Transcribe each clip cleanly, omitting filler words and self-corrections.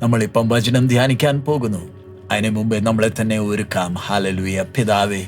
നമ്മളിപ്പം വചനം ധ്യാനിക്കാൻ പോകുന്നു. അതിന് മുമ്പേ നമ്മളെ തന്നെ ഒരുക്കാം. ഹല്ലേലൂയ. പിതാവേ,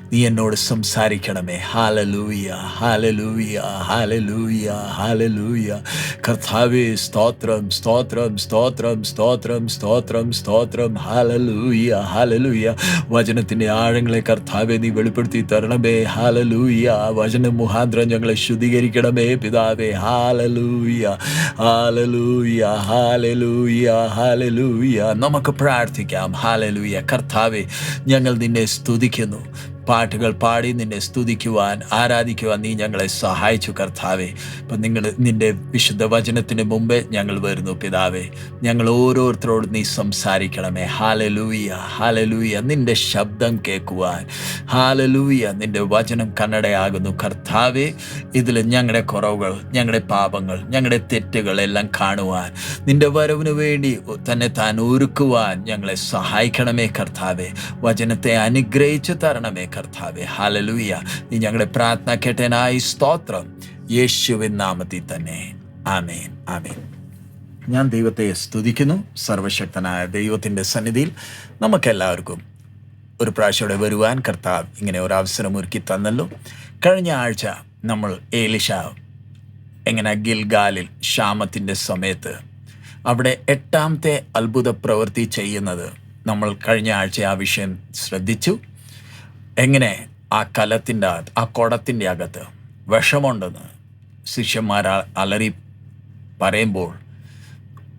നീ എന്നോട് സംസാരിക്കണമേ. Hallelujah, hallelujah, hallelujah, hallelujah. കർത്താവേ, സ്തോത്രം, സ്തോത്രം, സ്തോത്രം, സ്തോത്രം, സ്തോത്രം, സ്തോത്രം. Hallelujah, hallelujah. വചനത്തിൻ്റെ ആഴങ്ങളെ കർത്താവേ നീ വെളിപ്പെടുത്തി തരണമേ. ഹല്ലേലൂയ. വചനം മുഖാന്തരം ഞങ്ങളെ ശുദ്ധീകരിക്കണമേ പിതാവേ. Hallelujah, hallelujah, hallelujah, hallelujah. നമുക്ക് പ്രാർത്ഥിക്കാം. ഹല്ലേലൂയ. കർത്താവേ, ഞങ്ങൾ നിന്നെ സ്തുതിക്കുന്നു. പാട്ടുകൾ പാടി നിന്നെ സ്തുതിക്കുവാൻ, ആരാധിക്കുവാൻ നീ ഞങ്ങളെ സഹായിച്ചു കർത്താവേ. ഇപ്പം നിന്റെ വിശുദ്ധ വചനത്തിന് മുമ്പേ ഞങ്ങൾ വരുന്നു പിതാവേ. ഞങ്ങൾ ഓരോരുത്തരോടും നീ സംസാരിക്കണമേ. Hallelujah, hallelujah. നിന്റെ ശബ്ദം കേൾക്കുവാൻ, ഹല്ലേലൂയ. നിന്റെ വചനം കണ്ണടയാകുന്നു കർത്താവേ. ഇതിൽ ഞങ്ങളുടെ കുറവുകൾ, ഞങ്ങളുടെ പാപങ്ങൾ, ഞങ്ങളുടെ തെറ്റുകൾ എല്ലാം കാണുവാൻ, നിന്റെ വരവിന് വേണ്ടി തന്നെ താൻ ഒരുക്കുവാൻ ഞങ്ങളെ സഹായിക്കണമേ കർത്താവേ. വചനത്തെ അനുഗ്രഹിച്ചു തരണമേ കർത്താവേ. ഹല്ലേലൂയ. നീ ഞങ്ങളുടെ പ്രാർത്ഥന കേട്ടനായി സ്തോത്രം. യേശുവിൻ നാമത്തിൽ തന്നെ. ആമേൻ, ആമേൻ. ഞാൻ ദൈവത്തെ സ്തുതിക്കുന്നു. സർവശക്തനായ ദൈവത്തിൻ്റെ സന്നിധിയിൽ നമുക്കെല്ലാവർക്കും ഒരു പ്രാവശ്യം വരുവാൻ കർത്താവ് ഇങ്ങനെ ഒരു അവസരം ഒരുക്കി തന്നല്ലോ. കഴിഞ്ഞ ആഴ്ച നമ്മൾ ഏലിശ എങ്ങനെ ഗിൽഗാലിൽ ക്ഷാമത്തിൻ്റെ സമയത്ത് അവിടെ 8ാമത്തെ അത്ഭുത പ്രവൃത്തി ചെയ്യുന്നത് നമ്മൾ കഴിഞ്ഞ ആഴ്ച ആ വിഷയം ശ്രദ്ധിച്ചു. എങ്ങനെ ആ കലത്തിൻ്റെ അകത്ത്, ആ കുടത്തിൻ്റെ അകത്ത് വിഷമുണ്ടെന്ന് ശിഷ്യന്മാർ അലറി പറയുമ്പോൾ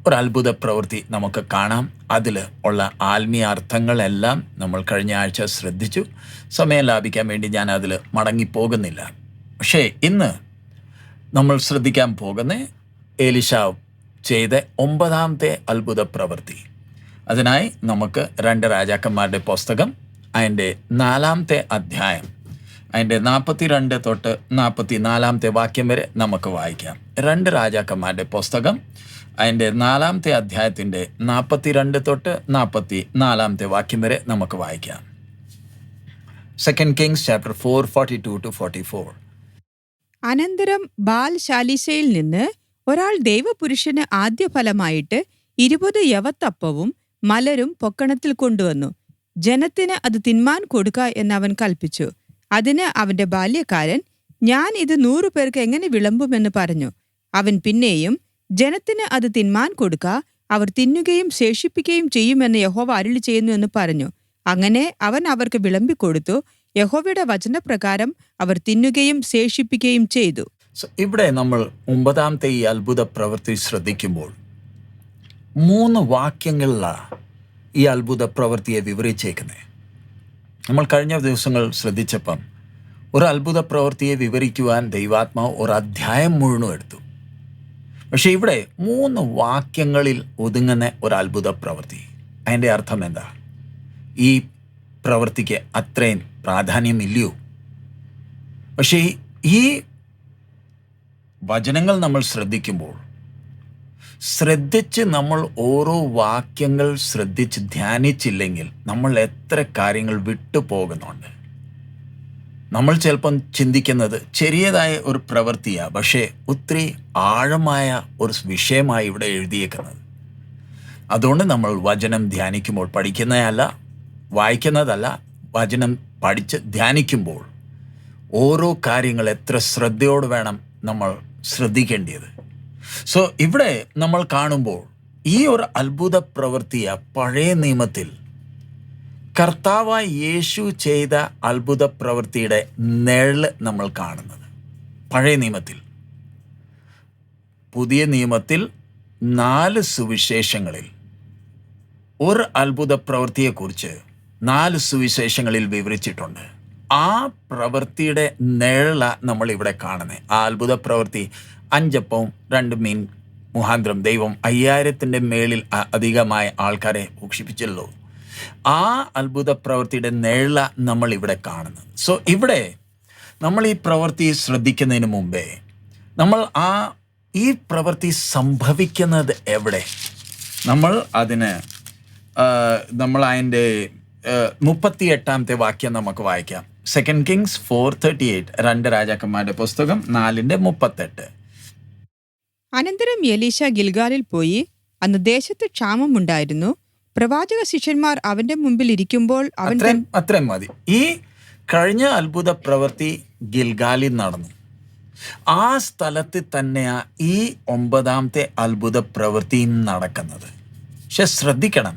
ഒരു അത്ഭുത പ്രവൃത്തി നമുക്ക് കാണാം. അതിൽ ഉള്ള ആത്മീയ അർത്ഥങ്ങളെല്ലാം നമ്മൾ കഴിഞ്ഞ ആഴ്ച ശ്രദ്ധിച്ചു. സമയം ലാഭിക്കാൻ വേണ്ടി ഞാൻ അതിൽ മടങ്ങിപ്പോകുന്നില്ല. പക്ഷേ ഇന്ന് നമ്മൾ ശ്രദ്ധിക്കാൻ പോകുന്ന ഏലിശ ചെയ്ത 9ാമത്തെ അത്ഭുത പ്രവൃത്തി. അതിനായി നമുക്ക് 2 രാജാക്കന്മാരുടെ പുസ്തകം അതിൻ്റെ 4ാമത്തെ അധ്യായം, അതിൻ്റെ 42 തൊട്ട് 44ാമത്തെ വാക്യം വരെ നമുക്ക് വായിക്കാം. 2 രാജാക്കന്മാരുടെ പുസ്തകം അതിൻ്റെ 4ാമത്തെ അധ്യായത്തിൻ്റെ 42 തൊട്ട് 44ാമത്തെ വാക്യം വരെ നമുക്ക് വായിക്കാം. 2 Kings chapter 4, 42-44. അനന്തരം ബാൽ ശാലിശയിൽ നിന്ന് ഒരാൾ ദൈവപുരുഷന് ആദ്യഫലമായിട്ട് 20 യവത്തപ്പവും മലരും പൊക്കണത്തിൽ കൊണ്ടുവന്നു. ജനത്തിന് അത് തിന്മാൻ കൊടുക്ക എന്നവൻ കൽപ്പിച്ചു. അതിന് അവന്റെ ബാല്യക്കാരൻ, ഞാൻ ഇത് 100 പേർക്ക് എങ്ങനെ വിളമ്പുമെന്ന് പറഞ്ഞു. അവൻ പിന്നെയും, ജനത്തിന് അത് തിന്മാൻ കൊടുക്ക, അവർ തിന്നുകയും ശേഷിപ്പിക്കുകയും ചെയ്യുമെന്ന് യഹോവ അരുളി ചെയ്യുന്നു എന്ന് പറഞ്ഞു. അങ്ങനെ അവൻ അവർക്ക് വിളമ്പിക്കൊടുത്തു. യഹോവയുടെ വചനപ്രകാരം അവർ തിന്നുകയും ശേഷിപ്പിക്കുകയും ചെയ്തു. ഇവിടെ നമ്മൾ 9ാമത്തെ ഈ അത്ഭുത പ്രവൃത്തി ശ്രദ്ധിക്കുമ്പോൾ 3 വാക്യങ്ങളിലാണ് ഈ അത്ഭുത പ്രവൃത്തിയെ വിവരിച്ചേക്കുന്നത്. നമ്മൾ കഴിഞ്ഞ ദിവസങ്ങൾ ശ്രദ്ധിച്ചപ്പം ഒരു അത്ഭുത പ്രവൃത്തിയെ വിവരിക്കുവാൻ ദൈവാത്മാവ് ഒരു അധ്യായം മുഴുവനും എടുത്തു. പക്ഷെ ഇവിടെ 3 വാക്യങ്ങളിൽ ഒതുങ്ങുന്ന ഒരു അത്ഭുത പ്രവൃത്തി. അതിൻ്റെ അർത്ഥം എന്താ? ഈ പ്രവൃത്തിക്ക് അത്രയും പ്രാധാന്യമില്ലയോ? പക്ഷേ ഈ വചനങ്ങൾ നമ്മൾ ശ്രദ്ധിച്ച് നമ്മൾ ഓരോ വാക്യങ്ങൾ ശ്രദ്ധിച്ച് ധ്യാനിച്ചില്ലെങ്കിൽ നമ്മൾ എത്ര കാര്യങ്ങൾ വിട്ടുപോകുന്നുണ്ട്. നമ്മൾ ചിലപ്പം ചിന്തിക്കുന്നത് ചെറിയതായ ഒരു പ്രവൃത്തിയാണ്, പക്ഷേ ഒത്തിരി ആഴമായ ഒരു വിഷയമായി ഇവിടെ എഴുതിയേക്കുന്നത്. അതുകൊണ്ട് നമ്മൾ വചനം ധ്യാനിക്കുമ്പോൾ പഠിക്കുന്നതല്ല, വായിക്കുന്നതല്ല, വചനം പഠിച്ച് ധ്യാനിക്കുമ്പോൾ ഓരോ കാര്യങ്ങൾ എത്ര ശ്രദ്ധയോട് വേണം നമ്മൾ ശ്രദ്ധിക്കേണ്ടത്. സോ ഇവിടെ നമ്മൾ കാണുമ്പോൾ ഈ ഒരു അത്ഭുത പ്രവൃത്തിയ പഴയ നിയമത്തിൽ കർത്താവായ യേശു ചെയ്ത അത്ഭുത പ്രവൃത്തിയുടെ നിഴല് നമ്മൾ കാണുന്നത് പഴയ നിയമത്തിൽ. പുതിയ നിയമത്തിൽ 4 സുവിശേഷങ്ങളിൽ ഒരു അത്ഭുത പ്രവൃത്തിയെക്കുറിച്ച് 4 സുവിശേഷങ്ങളിൽ വിവരിച്ചിട്ടുണ്ട്. ആ പ്രവൃത്തിയുടെ നിഴല നമ്മൾ ഇവിടെ കാണുന്നത്. ആ അത്ഭുത പ്രവൃത്തി 5 അപ്പവും 2 മീൻ മുഖാന്തരം ദൈവം 5000ൻ്റെ മേളിൽ അധികമായ ആൾക്കാരെ ഭക്ഷിപ്പിച്ചല്ലോ. ആ അത്ഭുത പ്രവൃത്തിയുടെ നിഴല നമ്മൾ ഇവിടെ കാണുന്നത്. സോ ഇവിടെ നമ്മൾ ഈ പ്രവൃത്തി ശ്രദ്ധിക്കുന്നതിന് മുമ്പേ ഈ പ്രവൃത്തി സംഭവിക്കുന്നത് എവിടെ? നമ്മൾ അതിൻ്റെ 38ാമത്തെ വാക്യം നമുക്ക് വായിക്കാം. 2 Kings 4:38, 2 രാജാക്കന്മാരുടെ പുസ്തകം 4:38. അനന്തരം എലീശ ഗിൽഗാലിൽ പോയി അന്ന് ദേശത്ത് ക്ഷാമമുണ്ടായിരുന്നു. പ്രവാചക ശിഷ്യന്മാർ അവന്റെ മുമ്പിൽ ഇരിക്കുമ്പോൾ അവൻ അത്രയും മതി. ഈ കഴിഞ്ഞ അത്ഭുത പ്രവൃത്തി ഗിൽഗാലിൽ നടന്നു. ആ സ്ഥലത്ത് തന്നെയാ ഈ 9ാമത്തെ അത്ഭുത പ്രവൃത്തിയും നടക്കുന്നത്. പക്ഷെ ശ്രദ്ധിക്കണം,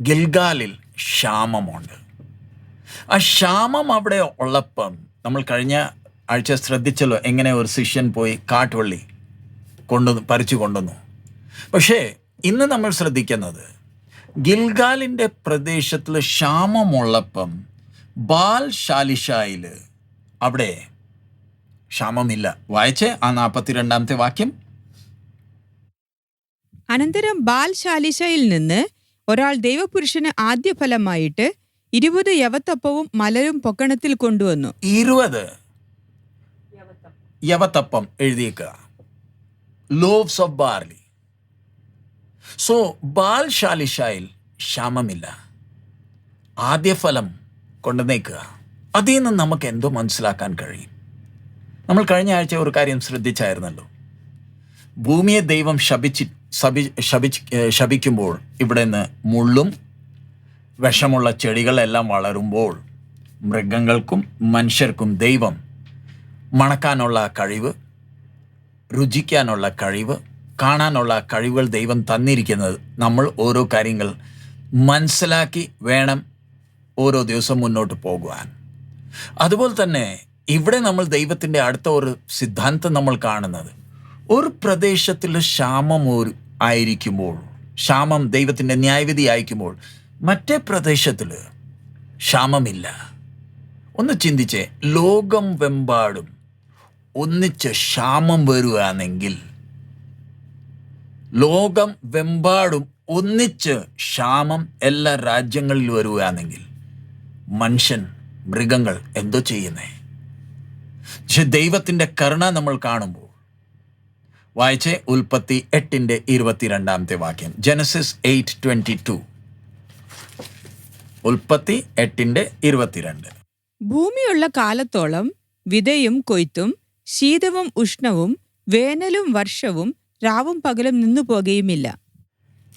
ഗിൽഗാലിൽ ക്ഷാമമുണ്ട്. ആ ക്ഷാമം അവിടെ ഉള്ളപ്പം നമ്മൾ കഴിഞ്ഞ ആഴ്ച ശ്രദ്ധിച്ചല്ലോ, എങ്ങനെ ഒരു ശിഷ്യൻ പോയി കാട്ടുവള്ളി പറിച്ചു കൊണ്ടുവന്നു. പക്ഷേ ഇന്ന് നമ്മൾ ശ്രദ്ധിക്കുന്നത്, ഗിൽഗാലിൻ്റെ പ്രദേശത്തിൽ ക്ഷാമമുള്ളപ്പം ബാൽ ഷാലിഷായിൽ അവിടെ ക്ഷാമമില്ല. വായിച്ചേ ആ 42ാമത്തെ വാക്യം. അനന്തരം ബാൽ ശാലിശയിൽ നിന്ന് ഒരാൾ ദൈവപുരുഷന് ആദ്യഫലമായിട്ട് 20 യവത്തപ്പവും മലരും പൊക്കണത്തിൽ കൊണ്ടുവന്നു. 20 യവത്തപ്പം എഴുതിയേക്കുക, ലോവ്സ് ഓഫ് ബാർലി. സോ ബാൽ ഷാലിഷായിൽ ക്ഷാമമില്ല. ആദ്യഫലം കൊണ്ടുവന്നേക്കുക. അതിൽ നിന്ന് നമുക്ക് എന്തോ മനസ്സിലാക്കാൻ കഴിയും. നമ്മൾ കഴിഞ്ഞ ആഴ്ച ഒരു കാര്യം ശ്രദ്ധിച്ചായിരുന്നല്ലോ, ഭൂമിയെ ദൈവം ശപിക്കുമ്പോൾ ഇവിടെ നിന്ന് മുള്ളും വിഷമുള്ള ചെടികളെല്ലാം വളരുമ്പോൾ മൃഗങ്ങൾക്കും മനുഷ്യർക്കും ദൈവം മണക്കാനുള്ള കഴിവ്, രുചിക്കാനുള്ള കഴിവ്, കാണാനുള്ള കഴിവുകൾ ദൈവം തന്നിരിക്കുന്നത്. നമ്മൾ ഓരോ കാര്യങ്ങൾ മനസ്സിലാക്കി വേണം ഓരോ ദിവസം മുന്നോട്ട് പോകുവാൻ. അതുപോലെ തന്നെ ഇവിടെ നമ്മൾ ദൈവത്തിൻ്റെ അടുത്ത ഒരു സിദ്ധാന്തം നമ്മൾ കാണുന്നത്, ഒരു പ്രദേശത്തിൽ ക്ഷാമം ആയിരിക്കുമ്പോൾ, ക്ഷാമം ദൈവത്തിൻ്റെ ന്യായവിധി അയക്കുമ്പോൾ മറ്റേ പ്രദേശത്തിൽ ക്ഷാമമില്ല. ഒന്ന് ചിന്തിച്ചേ, ലോകം വെമ്പാടും ഒന്നിച്ച് ക്ഷാമം വരുകയാണെങ്കിൽ, ലോകം വെമ്പാടും ഒന്നിച്ച് ക്ഷാമം എല്ലാ രാജ്യങ്ങളിൽ വരുകയാണെങ്കിൽ മനുഷ്യൻ, മൃഗങ്ങൾ എന്തോ ചെയ്യുന്നേ? പക്ഷെ ദൈവത്തിൻ്റെ കരുണ നമ്മൾ കാണുമ്പോൾ, വായിച്ചേ ഉൽപ്പത്തി 8:22 വാക്യം. ജനസിസ് 8:22. ഉൽപ്പത്തി 8:22. ഭൂമിയുള്ള കാലത്തോളം വിതയും കൊയ്ത്തും ശീതവും ഉഷ്ണവും വേനലും വർഷവും രാവും പകലും നിന്നു പോകുകയുമില്ല.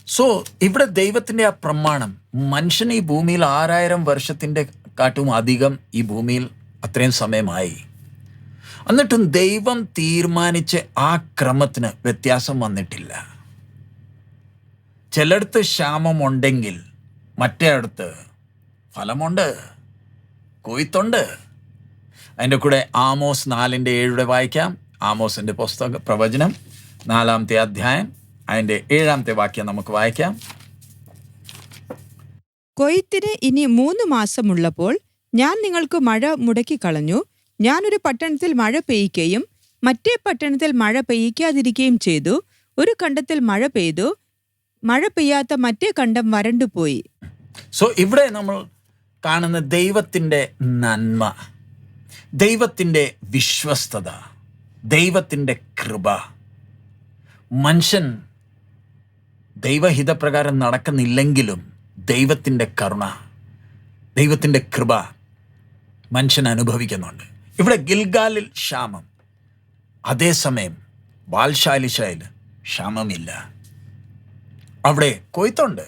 സോ ഇവിടെ ദൈവത്തിൻ്റെ ആ പ്രമാണം, മനുഷ്യൻ ഈ ഭൂമിയിൽ 6000 വർഷത്തിൻ്റെ കാട്ടും അധികം ഈ ഭൂമിയിൽ അത്രയും സമയമായി. എന്നിട്ടും ദൈവം തീരുമാനിച്ച ആ ക്രമത്തിന് വ്യത്യാസം വന്നിട്ടില്ല. ചിലയിടത്ത് ക്ഷാമമുണ്ടെങ്കിൽ മറ്റേ അടുത്ത് ഫലമുണ്ട്, കൊയ്ത്തുണ്ട്. അതിൻ്റെ കൂടെ ആമോസ് 4:7 വായിക്കാം. ആമോസിൻ്റെ പുസ്തക പ്രവചനം 4-ാമത്തെ അധ്യായം അതിൻ്റെ 7-ാമത്തെ വാക്യം നമുക്ക് വായിക്കാം. കൊയ്ത്തിന് ഇനി 3 മാസമുള്ളപ്പോൾ ഞാൻ നിങ്ങൾക്ക് മഴ മുടക്കിക്കളഞ്ഞു. ഞാനൊരു പട്ടണത്തിൽ മഴ പെയ്യ്ക്കുകയും മറ്റേ പട്ടണത്തിൽ മഴ പെയ്യിക്കാതിരിക്കുകയും ചെയ്തു. ഒരു കണ്ടത്തിൽ മഴ പെയ്തു, മഴ പെയ്യാത്ത മറ്റേ കണ്ടം വരണ്ടുപോയി. സോ ഇവിടെ നമ്മൾ കാണുന്ന ദൈവത്തിൻ്റെ നന്മ, ദൈവത്തിൻ്റെ വിശ്വസ്തത, ദൈവത്തിൻ്റെ കൃപ. മനുഷ്യൻ ദൈവഹിതപ്രകാരം നടക്കുന്നില്ലെങ്കിലും ദൈവത്തിൻ്റെ കരുണ, ദൈവത്തിൻ്റെ കൃപ മനുഷ്യൻ അനുഭവിക്കുന്നുണ്ട്. ഇവിടെ ഗിൽഗാലിൽ ക്ഷാമം, അതേസമയം ബാൽശാലിശയിൽ ക്ഷാമമില്ല. അവിടെ കൊയ്ത്തുണ്ട്.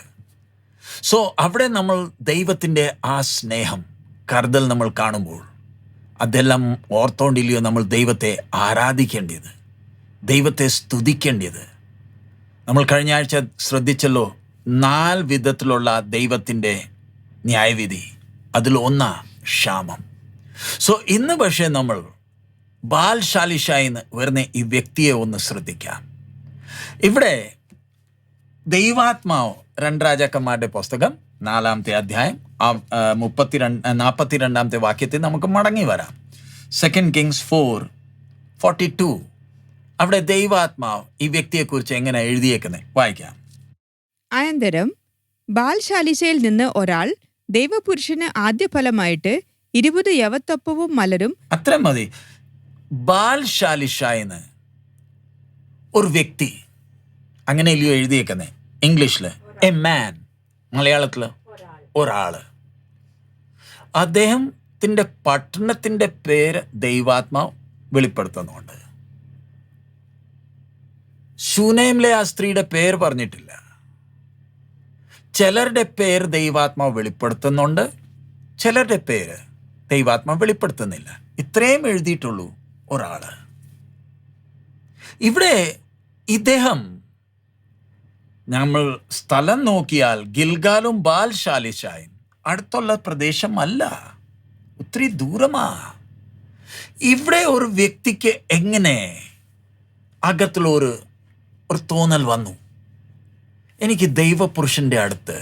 സോ അവിടെ നമ്മൾ ദൈവത്തിൻ്റെ ആ സ്നേഹം, കരുതൽ നമ്മൾ കാണുമ്പോൾ അതെല്ലാം ഓർത്തോണ്ടില്ലയോ നമ്മൾ ദൈവത്തെ ആരാധിക്കേണ്ടത്, ദൈവത്തെ സ്തുതിക്കേണ്ടത്. നമ്മൾ കഴിഞ്ഞ ആഴ്ച ശ്രദ്ധിച്ചല്ലോ, 4 വിധത്തിലുള്ള ദൈവത്തിൻ്റെ ന്യായവിധി, അതിൽ ഒന്നാ ക്ഷാമം. സോ ഇന്ന് പക്ഷേ നമ്മൾ ബാൽശാലിഷായിന്ന് വരുന്ന ഈ വ്യക്തിയെ ഒന്ന് ശ്രദ്ധിക്കാം. ഇവിടെ ദൈവാത്മാവ് 2 രാജാക്കന്മാരുടെ പുസ്തകം 4-ാമത്തെ അധ്യായം 42 വാക്യത്തിൽ നമുക്ക് മടങ്ങി വരാം. 2 Kings 4:42. അവിടെ ദൈവാത്മാവ് ഈ വ്യക്തിയെക്കുറിച്ച് എങ്ങനെ എഴുതിയേക്കുന്നത് വായിക്കാം. അനന്തരം ബാൽശാലിശയിൽ നിന്ന് ഒരാൾ ദൈവപുരുഷന് ആദ്യഫലമായിട്ട് 20 യവത്തപ്പവും മലരും. അത്ര മതി. ബാൽശാലിഷായിന്ന് ഒരു വ്യക്തി, അങ്ങനെയല്ലയോ എഴുതിയേക്കുന്നത് ഇംഗ്ലീഷിൽ, എ മാൻ, മലയാളത്തിൽ ഒരാള്. അദ്ദേഹത്തിൻ്റെ പട്ടണത്തിൻ്റെ പേര് ദൈവാത്മാവ് വെളിപ്പെടുത്തുന്നുണ്ട്. ശൂനേമിലെ ആ സ്ത്രീയുടെ പേര് പറഞ്ഞിട്ടില്ല. ചിലരുടെ പേര് ദൈവാത്മാവ് വെളിപ്പെടുത്തുന്നുണ്ട്, ചിലരുടെ പേര് ദൈവാത്മാവ് വെളിപ്പെടുത്തുന്നില്ല. ഇത്രയും എഴുതിയിട്ടുള്ളൂ ഒരാള്. ഇവിടെ ഇദ്ദേഹം, നമ്മൾ സ്ഥലം നോക്കിയാൽ ഗിൽഗാലും ബാൽ ശാലിശായും അടുത്തുള്ള പ്രദേശമല്ല, ഒത്തിരി ദൂരമാ. ഇവിടെ ഒരു വ്യക്തിക്ക് എങ്ങനെ അകത്തുള്ള ഒരു തോന്നൽ വന്നു, എനിക്ക് ദൈവപുരുഷന്റെ അടുത്ത്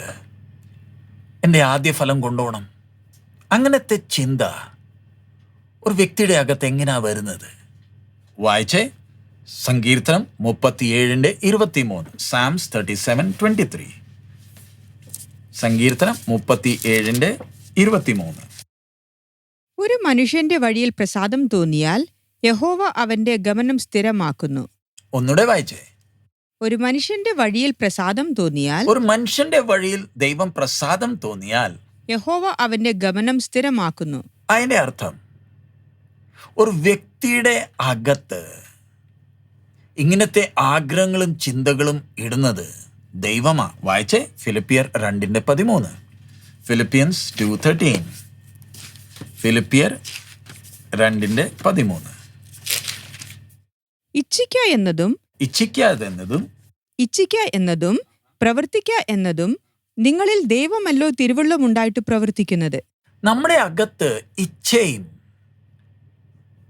എൻ്റെ ആദ്യ ഫലം കൊണ്ടുപോകണം? അങ്ങനത്തെ ചിന്ത ഒരു വ്യക്തിയുടെ അകത്ത് എങ്ങനെയാ വരുന്നത്? വായിച്ചേ, സങ്കീർത്തനം 37:23, സാംസ് 37:23. സങ്കീർത്തനം 37:23. ഒരു മനുഷ്യന്റെ വഴിയിൽ പ്രസാദം തോന്നിയാൽ യഹോവ അവന്റെ ഗമനം സ്ഥിരമാക്കുന്നു. ഒന്നുകൂടെ വായിച്ചേ. ഒരു മനുഷ്യന്റെ വഴിയിൽ പ്രസാദം തോന്നിയാൽ, ഒരു മനുഷ്യന്റെ വഴിയിൽ ദൈവം പ്രസാദം തോന്നിയാൽ യഹോവ അവന്റെ ഗമനം സ്ഥിരമാക്കുന്നു. അതിന്റെ അർത്ഥം, ഒരു വ്യക്തിയുടെ അകത്ത് ഇങ്ങനത്തെ ആഗ്രഹങ്ങളും ചിന്തകളും ഇടുന്നത് ദൈവമാ. വായിച്ചേ, ഫിലിപ്പിയർ 2:13, ഫിലിപ്പിയൻസ് 2:13, ഫിലിപ്പിയർ 2:13. ഇച്ഛിക്ക എന്നതും പ്രവർത്തിക്ക എന്നതും നിങ്ങളിൽ ദൈവമല്ലോ തിരുവുള്ളമുണ്ടായിട്ട് പ്രവർത്തിക്കുന്നത്. നമ്മുടെ അകത്ത് ഇച്ഛയും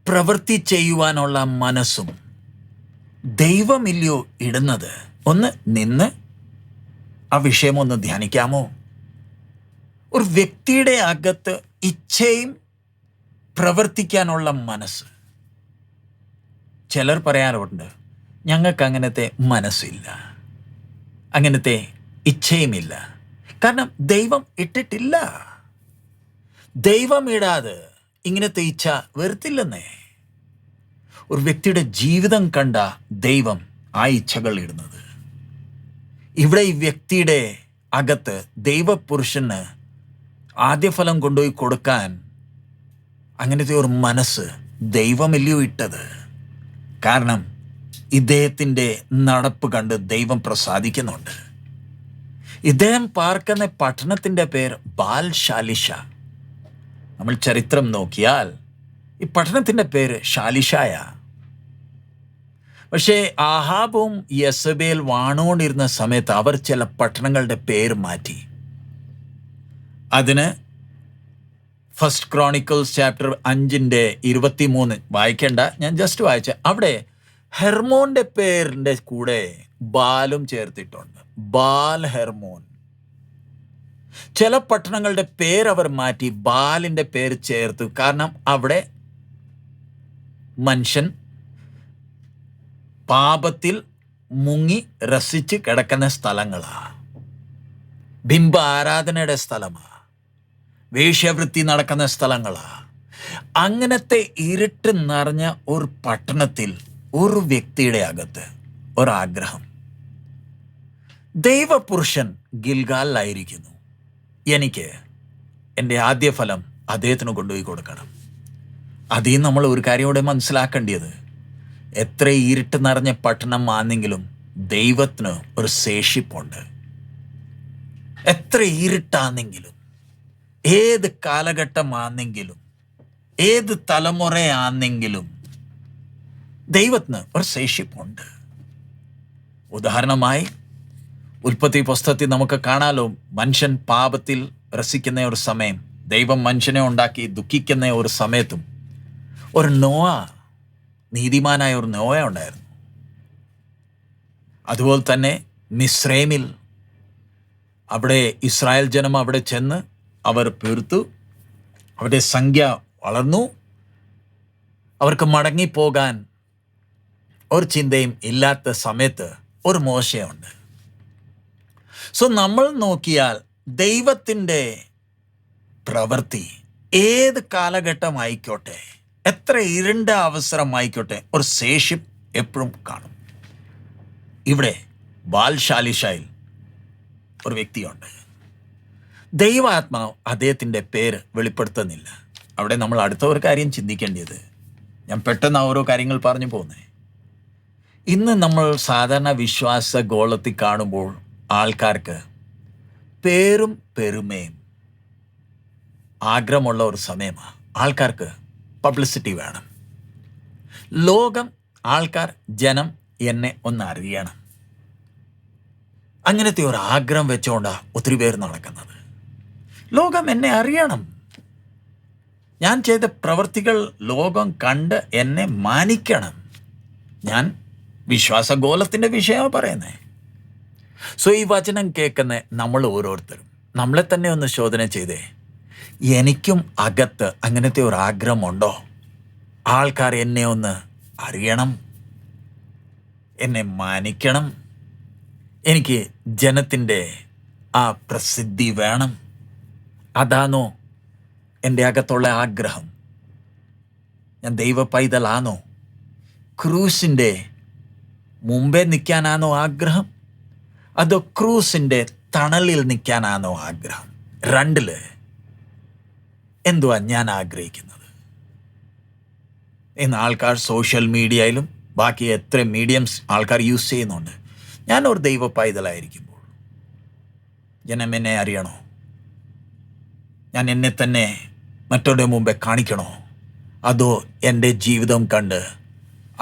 പ്രവൃത്തി ചെയ്യുവാനുള്ള മനസ്സും ദൈവമില്ലയോ ഇടുന്നത്? ഒന്ന് നിന്ന് ആ വിഷയം ഒന്ന് ധ്യാനിക്കാമോ? ഒരു വ്യക്തിയുടെ അകത്ത് ഇച്ഛയും പ്രവർത്തിക്കാനുള്ള മനസ്സ്. ചിലർ പറയാറുണ്ട്, ഞങ്ങൾക്ക് അങ്ങനത്തെ മനസ്സില്ല, അങ്ങനത്തെ ഇച്ഛയുമില്ല. കാരണം ദൈവം ഇട്ടിട്ടില്ല. ദൈവം ഇടാതെ ഇങ്ങനത്തെ ഇച്ഛ വരത്തില്ലെന്നേ. ഒരു വ്യക്തിയുടെ ജീവിതം കണ്ട ദൈവം ആ ഇച്ഛകൾ ഇടുന്നത്. ഇവിടെ ഈ വ്യക്തിയുടെ അകത്ത് ദൈവപുരുഷന് ആദ്യഫലം കൊണ്ടുപോയി കൊടുക്കാൻ അങ്ങനത്തെ ഒരു മനസ്സ് ദൈവമല്ലയോ ഇട്ടത്? കാരണം ഇദ്ദേഹത്തിൻ്റെ നടപ്പ് കണ്ട് ദൈവം പ്രസാദിക്കുന്നുണ്ട്. ഇദ്ദേഹം പാർക്കുന്ന പട്ടണത്തിൻ്റെ പേര് ബാൽ ശാലിഷ. നമ്മൾ ചരിത്രം നോക്കിയാൽ ഈ പട്ടണത്തിൻ്റെ പേര് ശാലിഷായ. പക്ഷേ ആഹാബും യെസബേൽ വാണുകൊണ്ടിരുന്ന സമയത്ത് അവർ ചില പട്ടണങ്ങളുടെ പേര് മാറ്റി. അതിന് ഫസ്റ്റ് ക്രോണിക്കിൾസ് ചാപ്റ്റർ 5:23 വായിക്കേണ്ട, ഞാൻ ജസ്റ്റ് വായിച്ച. അവിടെ ഹെർമോന്റെ പേരിൻ്റെ കൂടെ ബാലും ചേർത്തിട്ടുണ്ട്. ബാൽ ഹെർമോൻ. ചില പട്ടണങ്ങളുടെ പേരവർ മാറ്റി ബാലിൻ്റെ പേര് ചേർത്തു. കാരണം അവിടെ മനുഷ്യൻ പാപത്തിൽ മുങ്ങി രസിച്ച് കിടക്കുന്ന സ്ഥലങ്ങളാ. ബിംബ ആരാധനയുടെ സ്ഥലമാ, വേശ്യാവൃത്തി നടക്കുന്ന സ്ഥലങ്ങളാ. അങ്ങനത്തെ ഇരുട്ട് നിറഞ്ഞ ഒരു പട്ടണത്തിൽ ഒരു വ്യക്തിയുടെ അകത്ത് ഒരാഗ്രഹം. ദൈവപുരുഷൻ ഗിൽഗാലിലായിരിക്കുന്നു. എനിക്ക് എൻ്റെ ആദ്യ ഫലം അദ്ദേഹത്തിന് കൊണ്ടുപോയി കൊടുക്കണം. അതിൽ നമ്മൾ ഒരു കാര്യം കൂടെ മനസ്സിലാക്കേണ്ടത്, എത്ര ഇരുട്ട് നിറഞ്ഞ പട്ടണം ആണെങ്കിലും ദൈവത്തിന് ഒരു ശേഷിപ്പുണ്ട്. എത്ര ഇരുട്ടാണെങ്കിലും, ഏത് കാലഘട്ടമാണെങ്കിലും, ഏത് തലമുറയാണെങ്കിലും ദൈവത്തിന് ഒരു ശേഷിപ്പുണ്ട്. ഉദാഹരണമായി ഉൽപ്പത്തി പുസ്തകത്തിൽ നമുക്ക് കാണാലോ, മനുഷ്യൻ പാപത്തിൽ രസിക്കുന്ന ഒരു സമയം, ദൈവം മനുഷ്യനെ ഉണ്ടാക്കി ദുഃഖിക്കുന്ന ഒരു സമയത്തും ഒരു നോവ, നീതിമാനായ ഒരു നോവ ഉണ്ടായിരുന്നു. അതുപോലെ തന്നെ മിസ്രൈമിൽ അവിടെ ഇസ്രായേൽ ജനം അവിടെ ചെന്ന് അവർ പെരുത്തു, അവരുടെ സംഖ്യ വളർന്നു. അവർക്ക് മടങ്ങിപ്പോകാൻ ഒരു ചിന്തയും ഇല്ലാത്ത സമയത്ത് ഒരു മോശയുണ്ട്. സോ നമ്മൾ നോക്കിയാൽ ദൈവത്തിൻ്റെ പ്രവൃത്തി ഏത് കാലഘട്ടമായിക്കോട്ടെ, എത്ര ഇരുണ്ട അവസരമായിക്കോട്ടെ, ഒരു ശേഷിപ്പ് എപ്പോഴും കാണും. ഇവിടെ ബാൽശാലിഷായിൽ ഒരു വ്യക്തിയുണ്ട്. ദൈവാത്മാവ് അദ്ദേഹത്തിൻ്റെ പേര് വെളിപ്പെടുത്തുന്നില്ല. അവിടെ നമ്മൾ അടുത്ത ഒരു കാര്യം ചിന്തിക്കേണ്ടത്, ഞാൻ പെട്ടെന്ന് ഓരോ കാര്യങ്ങൾ പറഞ്ഞു പോകുന്നേ. ഇന്ന് നമ്മൾ സാധാരണ വിശ്വാസ ഗോളത്തിൽ കാണുമ്പോൾ ആൾക്കാർക്ക് പേരും പെരുമയും ആഗ്രഹമുള്ള ഒരു സമയമാണ്. ആൾക്കാർക്ക് പബ്ലിസിറ്റി വേണം. ലോകം, ആൾക്കാർ, ജനം എന്നെ ഒന്ന് അറിയണം. അങ്ങനത്തെ ഒരു ആഗ്രഹം വെച്ചുകൊണ്ടാണ് ഒത്തിരി പേര് നടക്കുന്നത്. ലോകം എന്നെ അറിയണം. ഞാൻ ചെയ്ത പ്രവൃത്തികൾ ലോകം കണ്ട് എന്നെ മാനിക്കണം. ഞാൻ വിശ്വാസഗോളത്തിൻ്റെ വിഷയമാണ് പറയുന്നത്. സോ ഈ വചനം കേൾക്കുന്ന നമ്മൾ ഓരോരുത്തരും നമ്മളെ തന്നെ ഒന്ന് ശോധന ചെയ്തേ. എനിക്കും അകത്ത് അങ്ങനത്തെ ഒരു ആഗ്രഹമുണ്ടോ? ആൾക്കാർ എന്നെ ഒന്ന് അറിയണം, എന്നെ മാനിക്കണം, എനിക്ക് ജനത്തിൻ്റെ ആ പ്രസിദ്ധി വേണം. അതാണോ എൻ്റെ അകത്തുള്ള ആഗ്രഹം? ഞാൻ ദൈവ പൈതലാണോ? ക്രൂസിൻ്റെ മുമ്പേ നിൽക്കാനാണോ ആഗ്രഹം? അതോ ക്രൂസിൻ്റെ തണലിൽ നിൽക്കാനാണോ ആഗ്രഹം? രണ്ടിൽ എന്തുവാ ഞാൻ ആഗ്രഹിക്കുന്നത്? ഇന്ന് ആൾക്കാർ സോഷ്യൽ മീഡിയയിലും ബാക്കി എത്ര മീഡിയംസ് ആൾക്കാർ യൂസ് ചെയ്യുന്നുണ്ട്. ഞാൻ ഒരു ദൈവ പൈതലായിരിക്കുമ്പോൾ ജനം എന്നെ അറിയണോ? ഞാൻ എന്നെ തന്നെ മറ്റവരുടെ മുമ്പേ കാണിക്കണോ? അതോ എൻ്റെ ജീവിതം കണ്ട്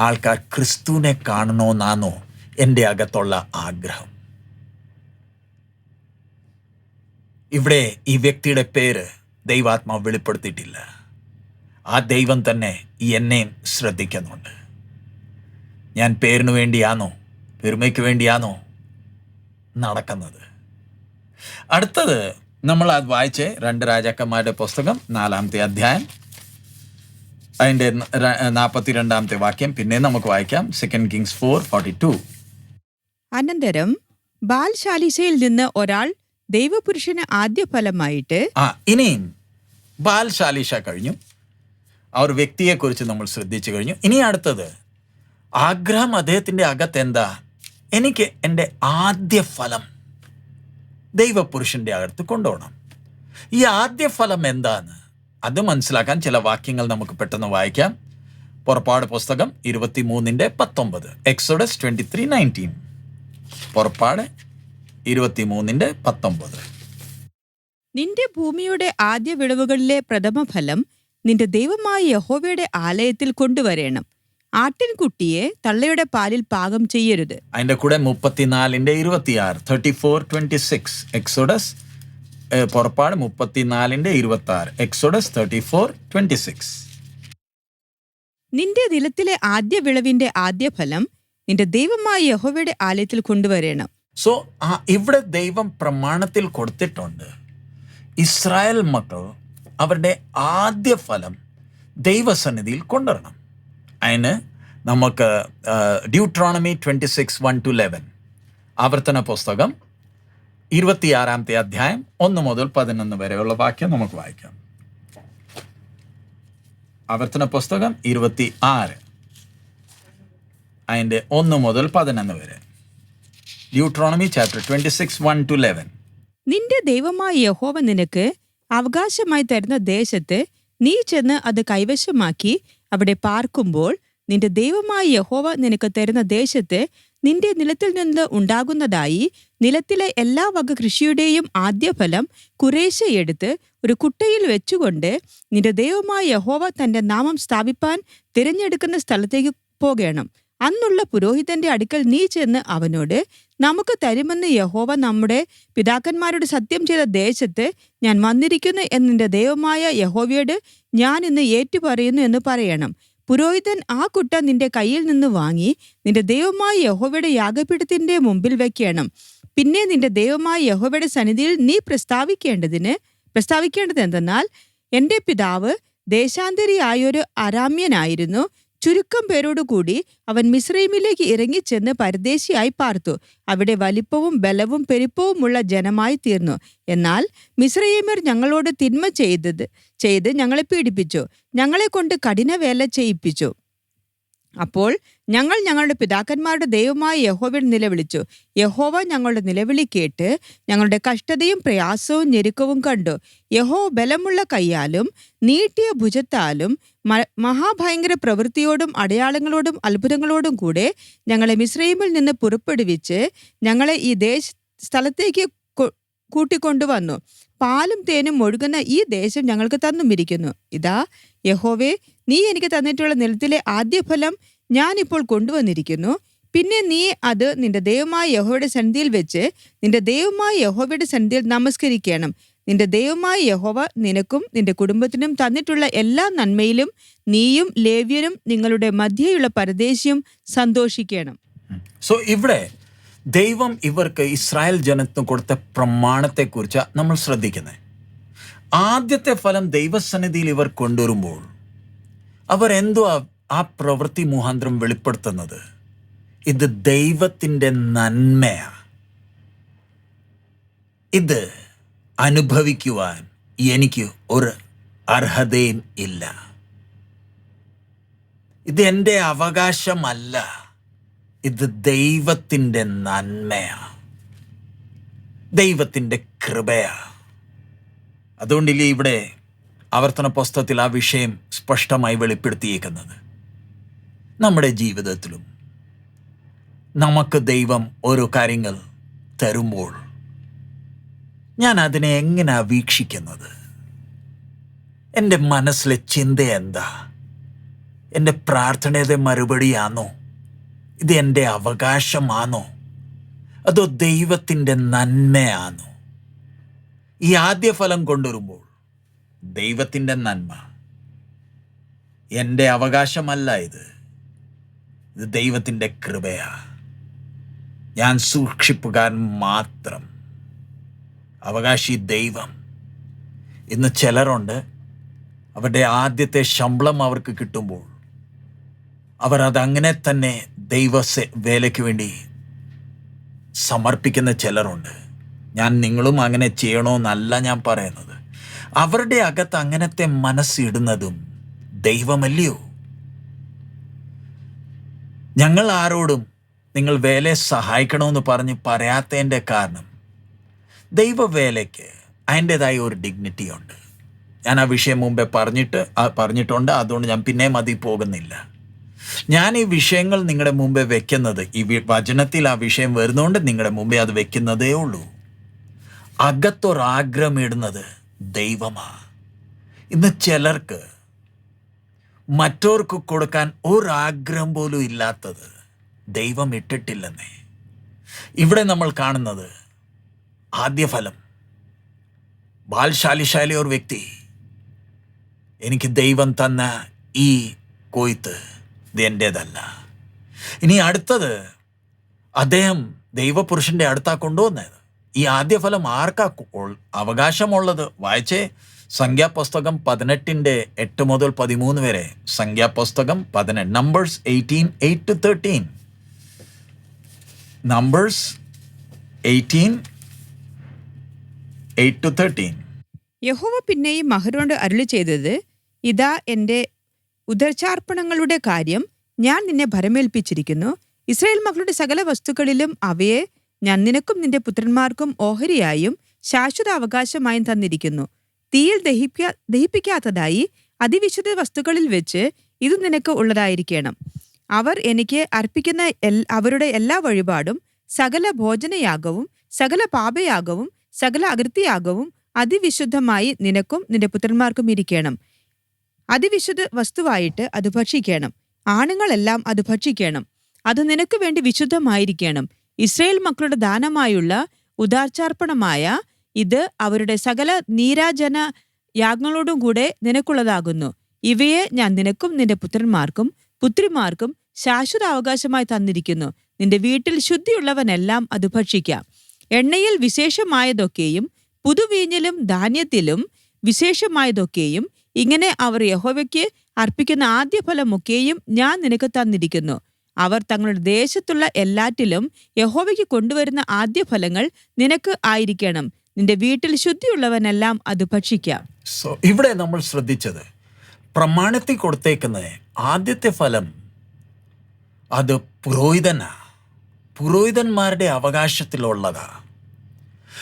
ആൾക്കാർ ക്രിസ്തുവിനെ കാണണമെന്നാണോ എൻ്റെ അകത്തുള്ള ആഗ്രഹം? ഇവിടെ ഈ വ്യക്തിയുടെ പേര് ദൈവാത്മാവ് വെളിപ്പെടുത്തിയിട്ടില്ല. ആ ദൈവം തന്നെ എന്നെയും ശ്രദ്ധിക്കുന്നുണ്ട്. ഞാൻ പേരിന് വേണ്ടിയാണോ, പെരുമയ്ക്ക് വേണ്ടിയാണോ നടക്കുന്നത്? അടുത്തത് നമ്മൾ അത് വായിച്ച് 2 രാജാക്കന്മാരുടെ പുസ്തകം 4-ാമത്തെ അധ്യായം അതിൻ്റെ 42-ാമത്തെ വാക്യം പിന്നെ നമുക്ക് വായിക്കാം. 2 Kings 4:42. അനന്തരം ബാൽ ശാലിശയിൽ നിന്ന് ഒരാൾ ദൈവപുരുഷന് ആദ്യഫലമായിട്ട് ഇനിയും ബാൽ ശാലിഷ കഴിഞ്ഞു. ആ ഒരു വ്യക്തിയെക്കുറിച്ച് നമ്മൾ ശ്രദ്ധിച്ചു കഴിഞ്ഞു. ഇനി അടുത്തത് ആഗ്രഹം അദ്ദേഹത്തിൻ്റെ അകത്ത് എന്താ? എനിക്ക് എൻ്റെ ആദ്യ ഫലം ദൈവപുരുഷൻ്റെ അകത്ത് കൊണ്ടുപോകണം. ഈ ആദ്യ ഫലം എന്താന്ന് അത് മനസ്സിലാക്കാൻ ചില വാക്യങ്ങൾ നമുക്ക് പെട്ടെന്ന് വായിക്കാം. പുറപ്പാട് പുസ്തകം 23:19. എക്സോഡസ് 23:19. പുറപ്പാട് 23:19. നിന്റെ ഭൂമിയുടെ ആദ്യ വിളവുകളിലെ പ്രഥമഫലം നിന്റെ ദൈവമായ യഹോവയുടെ ആലയത്തിൽ കൊണ്ടുവരേണം. ആട്ടിൻകുട്ടിയെ തള്ളയുടെ പാലിൽ പാകം ചെയ്യരുത്. അതിന്റെ കൂടെ 34:26. 34:26. എക്സോഡസ് പുറപ്പാട് 34:26. എക്സോഡസ് 34:26. നിന്റെ നിലത്തിലെ ആദ്യ വിളവിന്റെ ആദ്യ ഫലം നിന്റെ ദൈവമായ യഹോവയുടെ ആലയത്തിൽ കൊണ്ടുവരേണം. സോ ഇവിടെ ദൈവം പ്രമാണത്തിൽ കൊടുത്തിട്ടുണ്ട്. ഇസ്രായേൽ മക്കൾ അവരുടെ ആദ്യ ഫലം ദൈവസന്നിധിയിൽ കൊണ്ടുവരണം. അതിന് നമുക്ക് ഡ്യൂട്രോണമി 26:1-11, ആവർത്തന പുസ്തകം 26-ാമത്തെ അധ്യായം 1 മുതൽ 11 വരെയുള്ള വാക്യം നമുക്ക് വായിക്കാം. ആവർത്തന പുസ്തകം 26 അതിൻ്റെ 1 മുതൽ 11 വരെ. Deuteronomy chapter 26:1-11. നിന്റെ ദൈവമായ യഹോവ നിനക്ക് അവകാശമായി തരുന്ന ദേശത്ത് നീ ചെന്ന് അത് കൈവശമാക്കി അവിടെ പാർക്കുമ്പോൾ നിന്റെ ദൈവമായ യഹോവ നിനക്ക് തരുന്ന ദേശത്ത് നിന്റെ നിലത്തിൽ നിന്ന് ഉണ്ടാകുന്നതായി നിലത്തിലെ എല്ലാ വക കൃഷിയുടെയും ആദ്യഫലം കുറേശ്ശെ എടുത്ത് ഒരു കുട്ടയിൽ വെച്ചുകൊണ്ട് നിന്റെ ദൈവമായ യഹോവ തന്റെ നാമം സ്ഥാപിപ്പാൻ തിരഞ്ഞെടുക്കുന്ന സ്ഥലത്തേക്ക് പോകണം. അന്നുള്ള പുരോഹിതന്റെ അടുക്കൽ നീ ചെന്ന് അവനോട്, നമുക്ക് തരുമെന്ന് യഹോവ നമ്മുടെ പിതാക്കന്മാരോട് സത്യം ചെയ്ത ദേശത്ത് ഞാൻ വന്നിരിക്കുന്നു എന്ന് നിന്റെ ദൈവമായ യഹോവയോട് ഞാൻ ഇന്ന് ഏറ്റുപറയുന്നു എന്ന് പറയണം. പുരോഹിതൻ ആ കുട്ട നിന്റെ കയ്യിൽ നിന്ന് വാങ്ങി നിന്റെ ദൈവമായ യഹോവയുടെ യാഗപീഠത്തിന്റെ മുമ്പിൽ വെക്കണം. പിന്നെ നിന്റെ ദൈവമായ യഹോവയുടെ സന്നിധിയിൽ നീ പ്രസ്താവിക്കേണ്ടത് എന്തെന്നാൽ, എന്റെ പിതാവ് ദേശാന്തരിയായൊരു അരാമ്യനായിരുന്നു. ചുരുക്കം പേരോടുകൂടി അവൻ മിസ്രയീമിലേക്ക് ഇറങ്ങിച്ചെന്ന് പരദേശിയായി പാർത്തു. അവിടെ വലിപ്പവും ബലവും പെരുപ്പവുമുള്ള ജനമായി തീർന്നു. എന്നാൽ മിസ്രയീമ്യർ ഞങ്ങളോട് തിന്മ ചെയ്ത് ഞങ്ങളെ പീഡിപ്പിച്ചു, ഞങ്ങളെ കൊണ്ട് കഠിനവേല ചെയ്യിപ്പിച്ചു. അപ്പോൾ ഞങ്ങൾ ഞങ്ങളുടെ പിതാക്കന്മാരുടെ ദൈവമായ യഹോവയോട് നിലവിളിച്ചു. യഹോവ ഞങ്ങളുടെ നിലവിളി കേട്ട് ഞങ്ങളുടെ കഷ്ടതയും പ്രയാസവും ഞെരുക്കവും കണ്ടു. യഹോവ ബലമുള്ള കൈയാലും നീട്ടിയ ഭുജത്താലും മഹാഭയങ്കര പ്രവൃത്തിയോടും അടയാളങ്ങളോടും അത്ഭുതങ്ങളോടും കൂടെ ഞങ്ങളെ മിസ്രയീമിൽ നിന്ന് പുറപ്പെടുവിച്ച് ഞങ്ങളെ ഈ സ്ഥലത്തേക്ക് കൂട്ടിക്കൊണ്ടുവന്നു. പാലും തേനും ഒഴുകുന്ന ഈ ദേശം ഞങ്ങൾക്ക് തന്നുമിരിക്കുന്നു. ഇതാ യഹോവേ, നീ എനിക്ക് തന്നിട്ടുള്ള നിലത്തിലെ ആദ്യഫലം ഞാനിപ്പോൾ കൊണ്ടുവന്നിരിക്കുന്നു. പിന്നെ നീ അത് നിന്റെ ദൈവമായ യഹോവയുടെ സന്നിധിയിൽ വെച്ച് നിന്റെ ദൈവമായ യഹോവയുടെ സന്നിധിയിൽ നമസ്കരിക്കണം. നിന്റെ ദൈവമായ യഹോവ നിനക്കും നിന്റെ കുടുംബത്തിനും തന്നിട്ടുള്ള എല്ലാ നന്മയിലും നീയും ലേവ്യരും നിങ്ങളുടെ മധ്യേയുള്ള പരദേശിയും സന്തോഷിക്കണം. സോ ഇവിടെ ദൈവം ഇവർക്ക് ഇസ്രായേൽ ജനത്തിന് കൊടുത്ത പ്രമാണത്തെക്കുറിച്ച് നമ്മൾ ശ്രദ്ധിക്കുന്നത്. ആദ്യത്തെ ഫലം ദൈവസന്നിധിയിൽ ഇവർ കൊണ്ടുവരുമ്പോൾ അവർ എന്തോ ആ പ്രവൃത്തി മുഖാന്തരം വെളിപ്പെടുത്തുന്നത്, ഇത് ദൈവത്തിൻ്റെ നന്മയാണ്, ഇത് അനുഭവിക്കുവാൻ എനിക്ക് ഒരു അർഹതയും ഇല്ല, ഇത് എൻ്റെ അവകാശമല്ല, ഇത് ദൈവത്തിൻ്റെ നന്മയാണ്, ദൈവത്തിൻ്റെ കൃപയാണ്. അതുകൊണ്ടില്ലേ ഇവിടെ ആവർത്തന പുസ്തകത്തിൽ ആ വിഷയം സ്പഷ്ടമായി വെളിപ്പെടുത്തിയേക്കുന്നത്. നമ്മുടെ ജീവിതത്തിലും നമുക്ക് ദൈവം ഓരോ കാര്യങ്ങൾ തരുമ്പോൾ ഞാൻ അതിനെ എങ്ങനെയാണ് വീക്ഷിക്കുന്നത്? എൻ്റെ മനസ്സിലെ ചിന്ത എന്താ? എൻ്റെ പ്രാർത്ഥനയുടെ മറുപടിയാണോ? ഇത് എൻ്റെ അവകാശമാണോ? അതോ ദൈവത്തിൻ്റെ നന്മയാണോ? ഈ ആദ്യ ഫലം കൊണ്ടുവരുമ്പോൾ ദൈവത്തിൻ്റെ നന്മ, എൻ്റെ അവകാശമല്ല, ഇത് ദൈവത്തിൻ്റെ കൃപയാ, ഞാൻ സൂക്ഷിപ്പുകാരൻ മാത്രം, അവകാശി ദൈവം. ഇന്ന് ചിലരുണ്ട്, അവരുടെ ആദ്യത്തെ ശമ്പളം അവർക്ക് കിട്ടുമ്പോൾ അവർ അതങ്ങനെ തന്നെ വേലയ്ക്ക് വേണ്ടി സമർപ്പിക്കുന്ന ചിലരുണ്ട്. ഞാൻ നിങ്ങളും അങ്ങനെ ചെയ്യണമെന്നല്ല ഞാൻ പറയുന്നത്. അവരുടെ അകത്ത് അങ്ങനത്തെ മനസ്സിടുന്നതും ദൈവമല്ലയോ? ഞങ്ങൾ ആരോടും നിങ്ങൾ വേലയെ സഹായിക്കണമെന്ന് പറഞ്ഞ് പറയാത്തതിൻ്റെ കാരണം ദൈവവേലയ്ക്ക് അതിൻ്റെതായ ഒരു ഡിഗ്നിറ്റി ഉണ്ട്. ഞാൻ ആ വിഷയം മുമ്പേ പറഞ്ഞിട്ടുണ്ട്. അതുകൊണ്ട് ഞാൻ പിന്നെയും അതിൽ പോകുന്നില്ല. ഞാൻ ഈ വിഷയങ്ങൾ നിങ്ങളുടെ മുമ്പേ വെക്കുന്നത്, ഈ വചനത്തിൽ ആ വിഷയം വരുന്നതുകൊണ്ട് നിങ്ങളുടെ മുമ്പേ അത് വെക്കുന്നതേ ഉള്ളൂ. അകത്തൊരാഗ്രഹം ഇടുന്നത് ദൈവമാ. ഇന്ന് ചിലർക്ക് മറ്റവർക്ക് കൊടുക്കാൻ ഒരാഗ്രഹം പോലും ഇല്ലാത്തത് ദൈവം ഇട്ടിട്ടില്ലെന്നേ. ഇവിടെ നമ്മൾ കാണുന്നത് ആദ്യ ഫലം. ബാൽശാലിശാലി ഒരു വ്യക്തി, എനിക്ക് ദൈവം തന്ന ഈ കൊയ്ത്ത് ഇത് എൻ്റേതല്ല. ഇനി അടുത്തത്, അദ്ദേഹം ദൈവപുരുഷൻ്റെ അടുത്താ കൊണ്ടുവന്നത്. ഈ ആദ്യ ഫലം ആർക്കാ അവകാശമുള്ളത്? വായിച്ചേ, സംഖ്യാപുസ്തകം 18:8 മുതൽ 13 വരെ. സംഖ്യാപുസ്തകം 18, നമ്പേഴ്സ് 18:8-13. നമ്പേഴ്സ് 18:8-13. യഹോവ പിന്നെയും അഹരോനോട് അരുളി ചെയ്തത്, ഇതാ എൻ്റെ ഉദർച്ചാർപ്പണങ്ങളുടെ കാര്യം ഞാൻ നിന്നെ ഭരമേൽപ്പിച്ചിരിക്കുന്നു. ഇസ്രായേൽ മക്കളുടെ സകല വസ്തുക്കളിലും അവയെ ഞാൻ നിനക്കും നിന്റെ പുത്രന്മാർക്കും ഓഹരിയായും ശാശ്വത അവകാശമായും തന്നിരിക്കുന്നു. തീയിൽ ദഹിപ്പിക്കാത്തതായി അതിവിശുദ്ധ വസ്തുക്കളിൽ വെച്ച് ഇത് നിനക്ക് ഉള്ളതായിരിക്കണം. അവർ എനിക്ക് അർപ്പിക്കുന്ന അവരുടെ എല്ലാ വഴിപാടും സകല ഭോജനയാഗവും സകല പാപയാഗവും സകല അകൃത്യയാഗവും അതിവിശുദ്ധമായി നിനക്കും നിന്റെ പുത്രന്മാർക്കും ഇരിക്കണം. അതിവിശുദ്ധ വസ്തുവായിട്ട് അത് ഭക്ഷിക്കണം. ആണുങ്ങളെല്ലാം അത് ഭക്ഷിക്കണം. അത് നിനക്ക് വേണ്ടി വിശുദ്ധമായിരിക്കണം. ഇസ്രായേൽ മക്കളുടെ ദാനമായുള്ള ഉദാർച്ചാർപ്പണമായ ഇത് അവരുടെ സകല നീരാജന യാഗങ്ങളോടും കൂടെ നിനക്കുള്ളതാകുന്നു. ഇവയെ ഞാൻ നിനക്കും നിന്റെ പുത്രന്മാർക്കും പുത്രിമാർക്കും ശാശ്വത അവകാശമായി തന്നിരിക്കുന്നു. നിന്റെ വീട്ടിൽ ശുദ്ധിയുള്ളവനെല്ലാം അത് ഭക്ഷിക്കാം. എണ്ണയിൽ വിശേഷമായതൊക്കെയും പുതുവീഞ്ഞിലും ധാന്യത്തിലും വിശേഷമായതൊക്കെയും ഇങ്ങനെ അവർ യഹോവയ്ക്ക് അർപ്പിക്കുന്ന ആദ്യഫലമൊക്കെയും ഞാൻ നിനക്ക് തന്നിരിക്കുന്നു. അവർ തങ്ങളുടെ ദേശത്തുള്ള എല്ലാറ്റിലും യഹോവയ്ക്ക് കൊണ്ടുവരുന്ന ആദ്യഫലങ്ങൾ നിനക്ക് ആയിരിക്കണം. നിന്റെ വീട്ടിൽ ശുദ്ധിയുള്ളവനെല്ലാം അത് ഭക്ഷിക്കാം. ഇവിടെ നമ്മൾ ശ്രദ്ധിച്ചത്, പ്രമാണത്തിൽ കൊടുത്തേക്കുന്ന ആദ്യത്തെ ഫലം അത് പുരോഹിതന്മാരുടെ അവകാശത്തിലുള്ളതാ.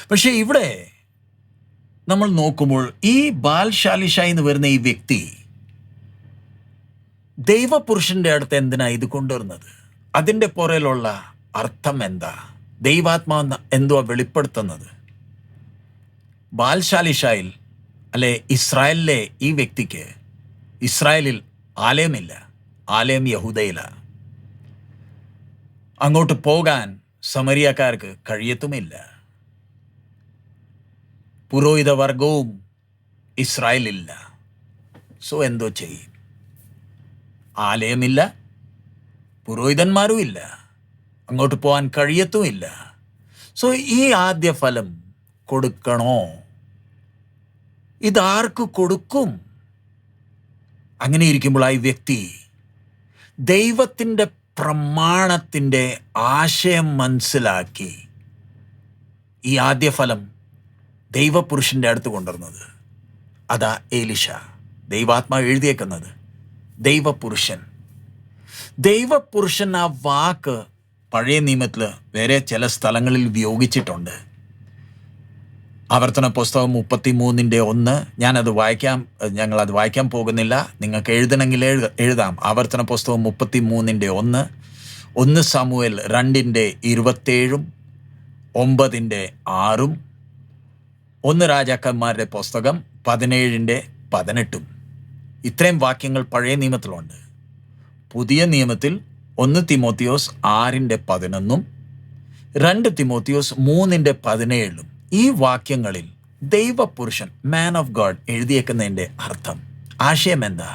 പക്ഷെ ഇവിടെ നമ്മൾ നോക്കുമ്പോൾ ഈ ബാൽശാലിശായി എന്ന് വരുന്ന ഈ വ്യക്തി ദൈവപുരുഷന്റെ അടുത്ത് എന്തിനാ ഇത് കൊണ്ടുവരുന്നത്? അതിൻ്റെ പുറയിലുള്ള അർത്ഥം എന്താ? ദൈവാത്മാവ് എന്തുവാ വെളിപ്പെടുത്തുന്നത്? ബാൽശാലിഷായിൽ അല്ലെ ഇസ്രായേലിലെ ഈ വ്യക്തിക്ക്, ഇസ്രായേലിൽ ആലയമില്ല, ആലയം യഹൂദയിലാണ്. അങ്ങോട്ട് പോകാൻ സമരിയക്കാർക്ക് കഴിയത്തുമില്ല. പുരോഹിത വർഗവും ഇസ്രായേലില്ല. സോ എന്തോ ചെയ്യും? ആലയമില്ല, പുരോഹിതന്മാരും ഇല്ല, അങ്ങോട്ട് പോകാൻ കഴിയത്തുമില്ല. സോ ഈ ആദ്യ ഫലം കൊടുക്കണോ? ഇതാർക്ക് കൊടുക്കും? അങ്ങനെ ഇരിക്കുമ്പോൾ ഈ വ്യക്തി ദൈവത്തിൻ്റെ പ്രമാണത്തിൻ്റെ ആശയം മനസ്സിലാക്കി ഈ ആദ്യ ഫലം ദൈവപുരുഷൻ്റെ അടുത്ത് കൊണ്ടുവരുന്നത്. അതാ എലീശ. ദൈവാത്മാവ് എഴുതിയേക്കുന്നത് ദൈവപുരുഷൻ. ദൈവപുരുഷൻ ആ വാക്ക് പഴയ നിയമത്തിൽ വേറെ ചില സ്ഥലങ്ങളിൽ ഉപയോഗിച്ചിട്ടുണ്ട്. ആവർത്തന പുസ്തകം 33:1. ഞങ്ങളത് വായിക്കാൻ പോകുന്നില്ല. നിങ്ങൾക്ക് എഴുതണമെങ്കിൽ എഴുതാം. ആവർത്തന പുസ്തകം 33:1, 1 സാമുവേൽ 2:27, 9:6, 1 രാജാക്കന്മാരുടെ പുസ്തകം 17:18. ഇത്രയും വാക്യങ്ങൾ പഴയ നിയമത്തിലുണ്ട്. പുതിയ നിയമത്തിൽ 1 തിമോത്തിയോസ് 6:11, 2 തിമോത്തിയോസ് 3:17. ഈ വാക്യങ്ങളിൽ ദൈവപുരുഷൻ, മാൻ ഓഫ് ഗോഡ് എഴുതിയേക്കുന്നതിൻ്റെ അർത്ഥം, ആശയം എന്താ?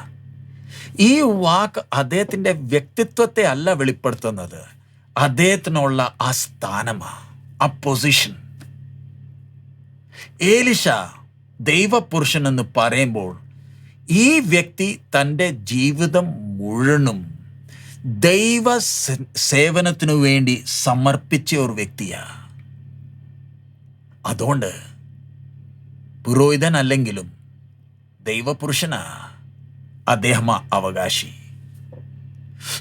ഈ വാക്ക് അദ്ദേഹത്തിൻ്റെ വ്യക്തിത്വത്തെ അല്ല വെളിപ്പെടുത്തുന്നത്, അദ്ദേഹത്തിനുള്ള ആ സ്ഥാനമാണ്, ആ പൊസിഷൻ. എലീശ ദൈവപുരുഷൻ എന്ന് പറയുമ്പോൾ ഈ വ്യക്തി തൻ്റെ ജീവിതം മുഴുവനും ദൈവ സേവനത്തിനു വേണ്ടി സമർപ്പിച്ച ഒരു വ്യക്തിയാണ്. അതുകൊണ്ട് പുരോഹിതൻ അല്ലെങ്കിലും ദൈവപുരുഷനാ അദ്ദേഹം അവകാശി.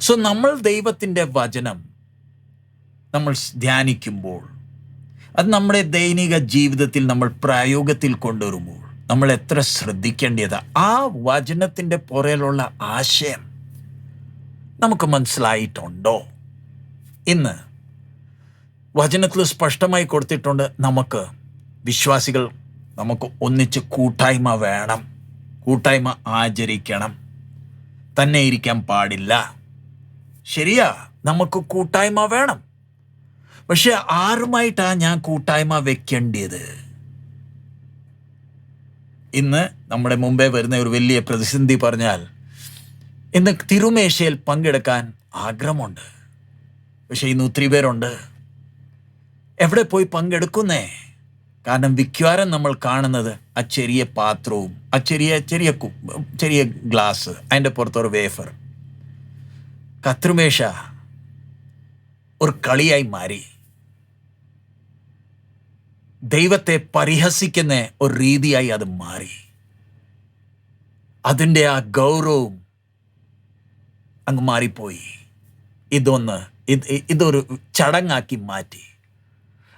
സോ നമ്മൾ ദൈവത്തിൻ്റെ വചനം നമ്മൾ ധ്യാനിക്കുമ്പോൾ, അത് നമ്മുടെ ദൈനിക ജീവിതത്തിൽ നമ്മൾ പ്രയോഗത്തിൽ കൊണ്ടുവരുമ്പോൾ നമ്മൾ എത്ര ശ്രദ്ധിക്കേണ്ടത്, ആ വചനത്തിൻ്റെ പുറയിലുള്ള ആശയം നമുക്ക് മനസ്സിലായിട്ടുണ്ടോ? ഇന്ന് വചനത്തിൽ സ്പഷ്ടമായി കൊടുത്തിട്ടുണ്ട്, നമുക്ക് വിശ്വാസികൾ നമുക്ക് ഒന്നിച്ച് കൂട്ടായ്മ വേണം, കൂട്ടായ്മ ആചരിക്കണം, തന്നെ ഇരിക്കാൻ പാടില്ല. ശരിയാ, നമുക്ക് കൂട്ടായ്മ വേണം. പക്ഷെ ആരുമായിട്ടാണ് ഞാൻ കൂട്ടായ്മ വെക്കേണ്ടത്? ഇന്ന് നമ്മുടെ മുമ്പേ വരുന്ന ഒരു വലിയ പ്രതിസന്ധി പറഞ്ഞാൽ, ഇന്ന് തിരുമേശയിൽ പങ്കെടുക്കാൻ ആഗ്രഹമുണ്ട്, പക്ഷെ ഇന്ന് ഒത്തിരി പേരുണ്ട്. എവിടെ പോയി പങ്കെടുക്കുന്നേ? കാരണം വിക്വാരം നമ്മൾ കാണുന്നത് ആ ചെറിയ പാത്രവും ആ ചെറിയ ഗ്ലാസ്, അതിൻ്റെ പുറത്തൊരു വേഫർ. കത്രുമേശ ഒരു കളിയായി മാറി, ദൈവത്തെ പരിഹസിക്കുന്ന ഒരു രീതിയായി അത് മാറി. അതിൻ്റെ ആ ഗൗരവം അങ്ങ് മാറിപ്പോയി. ഇതൊരു ചടങ്ങാക്കി മാറ്റി.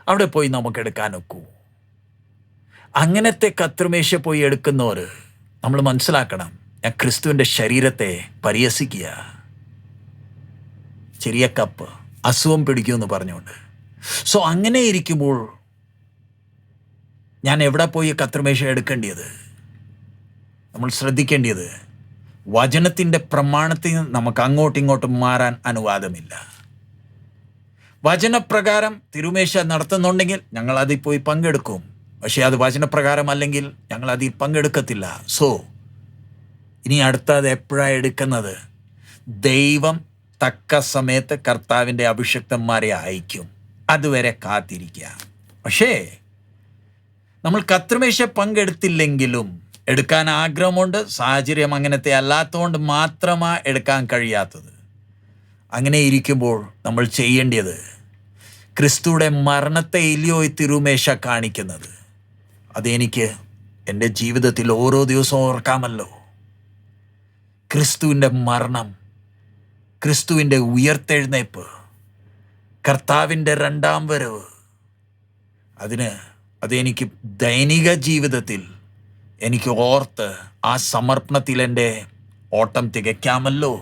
അവിടെ പോയി നമുക്ക് എടുക്കാനൊക്കൂ? അങ്ങനത്തെ കത്രുമേശ പോയി എടുക്കുന്നവർ നമ്മൾ മനസ്സിലാക്കണം, ഞാൻ ക്രിസ്തുവിൻ്റെ ശരീരത്തെ പരിഹസിക്കുക. ചെറിയ കപ്പ് അസുഖം പിടിക്കുമെന്ന് പറഞ്ഞുകൊണ്ട്. സോ അങ്ങനെ ഇരിക്കുമ്പോൾ ഞാൻ എവിടെ പോയി കത്രുമേശ എടുക്കേണ്ടത്? നമ്മൾ ശ്രദ്ധിക്കേണ്ടത്, വചനത്തിൻ്റെ പ്രമാണത്തിൽ നമുക്ക് അങ്ങോട്ടും ഇങ്ങോട്ടും മാറാൻ അനുവാദമില്ല. വചനപ്രകാരം തിരുമേശ നടത്തുന്നുണ്ടെങ്കിൽ ഞങ്ങൾ അതിൽ പോയി പങ്കെടുക്കും. പക്ഷേ അത് വചനപ്രകാരം അല്ലെങ്കിൽ ഞങ്ങൾ അതിൽ പങ്കെടുക്കത്തില്ല. സോ ഇനി അടുത്തത് എപ്പോഴാണ് എടുക്കുന്നത്? ദൈവം തക്ക സമയത്ത് കർത്താവിൻ്റെ അഭിഷിക്തന്മാരെ അയക്കും. അതുവരെ കാത്തിരിക്കുക. പക്ഷേ നമ്മൾ കത്രുമേശ പങ്കെടുത്തില്ലെങ്കിലും എടുക്കാൻ ആഗ്രഹമുണ്ട്. സാഹചര്യം അങ്ങനത്തെ അല്ലാത്തതുകൊണ്ട് മാത്രമാണ് എടുക്കാൻ കഴിയാത്തത്. അങ്ങനെ ഇരിക്കുമ്പോൾ നമ്മൾ ചെയ്യേണ്ടത്, ക്രിസ്തുയുടെ മരണത്തെ ഇല്ലയോ ഈ തിരുമേശ കാണിക്കുന്നത്? അതെനിക്ക് എൻ്റെ ജീവിതത്തിൽ ഓരോ ദിവസവും ഓർക്കാമല്ലോ. ക്രിസ്തുവിൻ്റെ മരണം, ക്രിസ്തുവിൻ്റെ ഉയർത്തെഴുന്നേൽപ്പ്, കർത്താവിൻ്റെ 2ാം വരവ്, അതെനിക്ക് ദൈനിക ജീവിതത്തിൽ എനിക്ക് ഓർത്ത് ആ സമർപ്പണത്തിൽ എൻ്റെ ഓട്ടം തികയ്ക്കാമല്ലോ.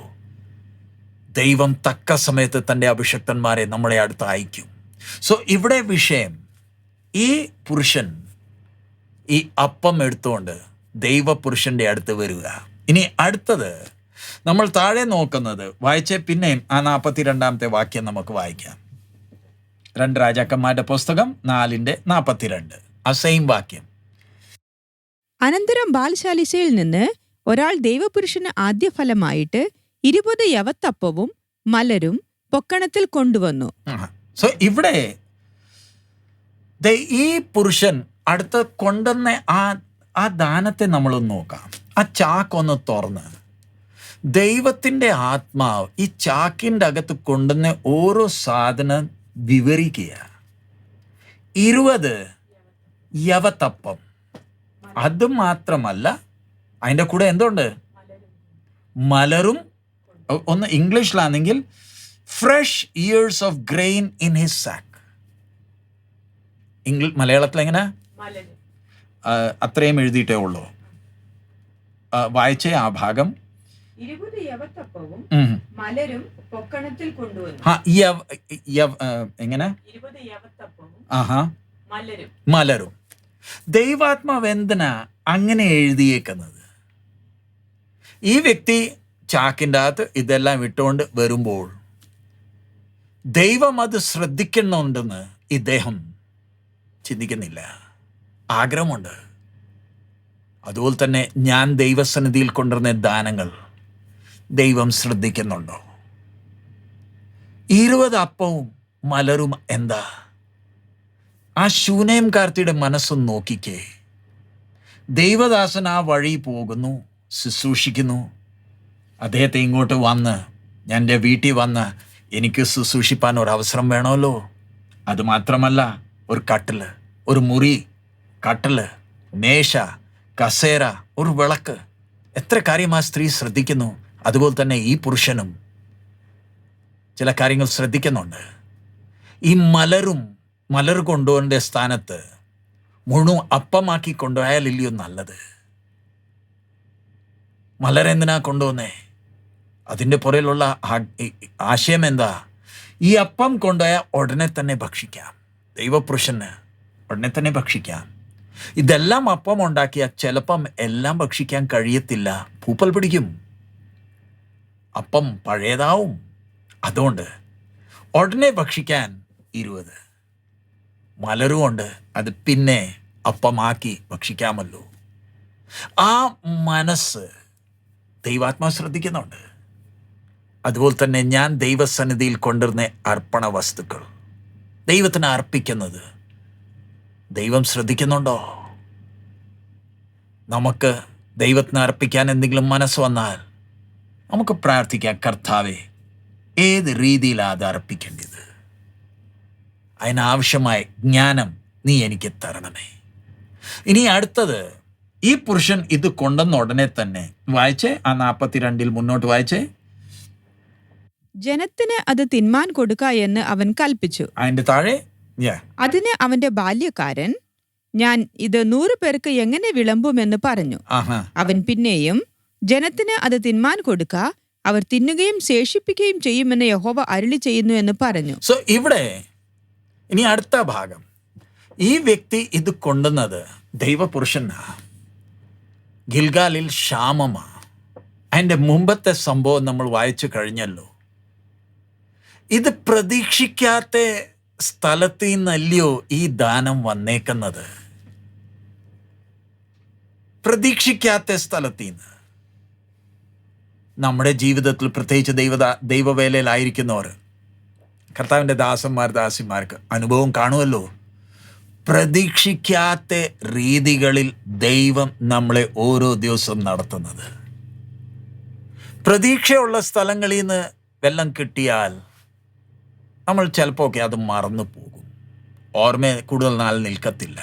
ദൈവം തക്ക സമയത്ത് തൻ്റെ അഭിഷക്തന്മാരെ നമ്മളെ അടുത്ത് അയക്കും. സോ ഇവിടെ വിഷയം, ഈ പുരുഷൻ ഈ അപ്പം എടുത്തുകൊണ്ട് ദൈവപുരുഷന്റെ അടുത്ത് വരിക. ഇനി അടുത്തത് നമ്മൾ താഴെ നോക്കുന്നത് വായിച്ചേ, പിന്നെയും ആ 42 വാക്യം നമുക്ക് വായിക്കാം. 2 രാജാക്കന്മാരുടെ പുസ്തകം 4:42, ആ സെയിം വാക്യം. അനന്തരം ബാൽശാലിശയിൽ നിന്ന് ഒരാൾ ദൈവപുരുഷന് ആദ്യഫലമായിട്ട് 20 യവത്തപ്പവും മലരും പൊക്കണത്തിൽ കൊണ്ടുവന്നു. സോ ഇവിടെ ഈ പുരുഷൻ അടുത്ത് കൊണ്ടുവന്ന ആ ദാനത്തെ നമ്മളൊന്ന് നോക്കാം. ആ ചാക്കൊന്ന് തുറന്ന് ദൈവത്തിൻ്റെ ആത്മാവ് ഈ ചാക്കിൻ്റെ അകത്ത് കൊണ്ടുവന്ന ഓരോ സാധനം വിവരിക്കുക. 20 യവത്തപ്പം, അത് മാത്രമല്ല അതിൻ്റെ കൂടെ എന്തുണ്ട്? മലരും. ഒന്ന് ഇംഗ്ലീഷിലാണെങ്കിൽ fresh ears of grain in his sack. മലയാളത്തിൽ എങ്ങനെ? അത്രയും എഴുതിയിട്ടേ ഉള്ളൂ. വായിച്ചേ ആ ഭാഗം. 20 യവത്തപ്പവും മലരും പൊക്കണത്തിൽ കൊണ്ടുവന്നു. എങ്ങനെ? 20 യവത്തപ്പവും മലരും. ദൈവാത്മാവ് എന്തിനാ അങ്ങനെ എഴുതിയേക്കുന്നത്? ഈ വ്യക്തി ചാക്കിൻ്റെ അകത്ത് ഇതെല്ലാം ഇട്ടുകൊണ്ട് വരുമ്പോൾ ദൈവം അത് ശ്രദ്ധിക്കുന്നുണ്ടെന്ന് ഇദ്ദേഹം ചിന്തിക്കുന്നില്ല. ആഗ്രഹമുണ്ട്. അതുപോലെ തന്നെ ഞാൻ ദൈവസന്നിധിയിൽ കൊണ്ടുവരുന്ന ദാനങ്ങൾ ദൈവം ശ്രദ്ധിക്കുന്നുണ്ടോ? 20 അപ്പവും മലരും എന്താ? ആ ശൂനേംകാർത്തിയുടെ മനസ്സൊന്ന് നോക്കിക്കേ. ദൈവദാസൻ ആ വഴി പോകുന്നു, ശുശ്രൂഷിക്കുന്നു. അദ്ദേഹത്തെ ഇങ്ങോട്ട് വന്ന്, ഞാൻ എൻ്റെ വീട്ടിൽ വന്ന് എനിക്ക് ശുശ്രൂഷിപ്പാൻ ഒരു അവസരം വേണമല്ലോ. അതുമാത്രമല്ല, ഒരു കട്ടില്, ഒരു മുറി, കട്ടില്, മേശ, കസേര, ഒരു വിളക്ക്, എത്ര കാര്യം ആ സ്ത്രീ ശ്രദ്ധിക്കുന്നു. അതുപോലെ തന്നെ ഈ പുരുഷനും ചില കാര്യങ്ങൾ ശ്രദ്ധിക്കുന്നുണ്ട്. ഈ മലർ കൊണ്ടുപോകേണ്ട സ്ഥാനത്ത് മുഴുവൻ അപ്പമാക്കി കൊണ്ടുപോയാലില്ലയോ നല്ലത്? മലരെന്തിനാ കൊണ്ടുവന്നേ? അതിൻ്റെ പുറയിലുള്ള ആശയം എന്താ? ഈ അപ്പം കൊണ്ടുപോയാൽ ഉടനെ തന്നെ ഭക്ഷിക്കാം. ദൈവപുരുഷന് ഉടനെ തന്നെ ഭക്ഷിക്കാം. ഇതെല്ലാം അപ്പം ഉണ്ടാക്കിയാൽ ചിലപ്പം എല്ലാം ഭക്ഷിക്കാൻ കഴിയത്തില്ല, പൂപ്പൽ പിടിക്കും, അപ്പം പഴയതാവും. അതുകൊണ്ട് ഉടനെ ഭക്ഷിക്കാൻ 20 മലരുമുണ്ട്, അത് പിന്നെ അപ്പമാക്കി ഭക്ഷിക്കാമല്ലോ. ആ മനസ്സ് ദൈവാത്മാവ് ശ്രദ്ധിക്കുന്നുണ്ട്. അതുപോലെ തന്നെ ഞാൻ ദൈവസന്നിധിയിൽ കൊണ്ടുവരുന്ന അർപ്പണ വസ്തുക്കൾ ദൈവത്തിന് അർപ്പിക്കുന്നത് ദൈവം ശ്രദ്ധിക്കുന്നുണ്ടോ? നമുക്ക് ദൈവത്തിന് അർപ്പിക്കാൻ എന്തെങ്കിലും മനസ്സ് വന്നാൽ നമുക്ക് പ്രാർത്ഥിക്കാം, കർത്താവേ, ഏത് രീതിയിലാണ് അത് അർപ്പിക്കേണ്ടത്? അതിനാവശ്യമായ ജ്ഞാനം നീ എനിക്ക് തരണമേ. ഇനി അടുത്തത്, ഈ പുരുഷൻ ഇത് കൊണ്ടുവന്ന ഉടനെ തന്നെ വായിച്ചേ, ആ 42 മുന്നോട്ട് വായിച്ചേ. ജനത്തിന് അത് തിന്മാൻ കൊടുക്ക എന്ന് അവൻ കൽപ്പിച്ചു. അതിന്റെ താഴെ അതിന് അവന്റെ ബാല്യക്കാരൻ, ഞാൻ ഇത് 100 പേർക്ക് എങ്ങനെ വിളമ്പുമെന്ന് പറഞ്ഞു. അവൻ പിന്നെയും, ജനത്തിന് അത് തിന്മാൻ കൊടുക്ക, അവർ തിന്നുകയും ശേഷിപ്പിക്കുകയും ചെയ്യുമെന്ന് യഹോവ അരുളി ചെയ്യുന്നു എന്ന് പറഞ്ഞു. സോ ഇവിടെ ഇനി അടുത്ത ഭാഗം, ഈ വ്യക്തി ഇത് കൊണ്ടുവന്നത് ദൈവപുരുഷനാ. ഗിൽഗാലിൽ ക്ഷാമമാ. അതിൻ്റെ മുമ്പത്തെ സംഭവം നമ്മൾ വായിച്ചു കഴിഞ്ഞല്ലോ. ഇത് പ്രതീക്ഷിക്കാത്ത സ്ഥലത്ത് നിന്നല്ലയോ ഈ ദാനം വന്നേക്കുന്നത്? പ്രതീക്ഷിക്കാത്ത സ്ഥലത്ത് നിന്ന്. നമ്മുടെ ജീവിതത്തിൽ പ്രത്യേകിച്ച് ദൈവവേലയിലായിരിക്കുന്നവർ, കർത്താവിൻ്റെ ദാസന്മാർക്ക് അനുഭവം കാണുമല്ലോ. പ്രതീക്ഷിക്കാത്ത രീതികളിൽ ദൈവം നമ്മളെ ഓരോ ദിവസവും നടത്തുന്നത്. പ്രതീക്ഷയുള്ള സ്ഥലങ്ങളിൽ നിന്ന് വെള്ളം കിട്ടിയാൽ നമ്മൾ ചിലപ്പോൾ അത് മറന്നു പോകും, ഓർമ്മ കൂടുതൽ നാൾ നിൽക്കത്തില്ല.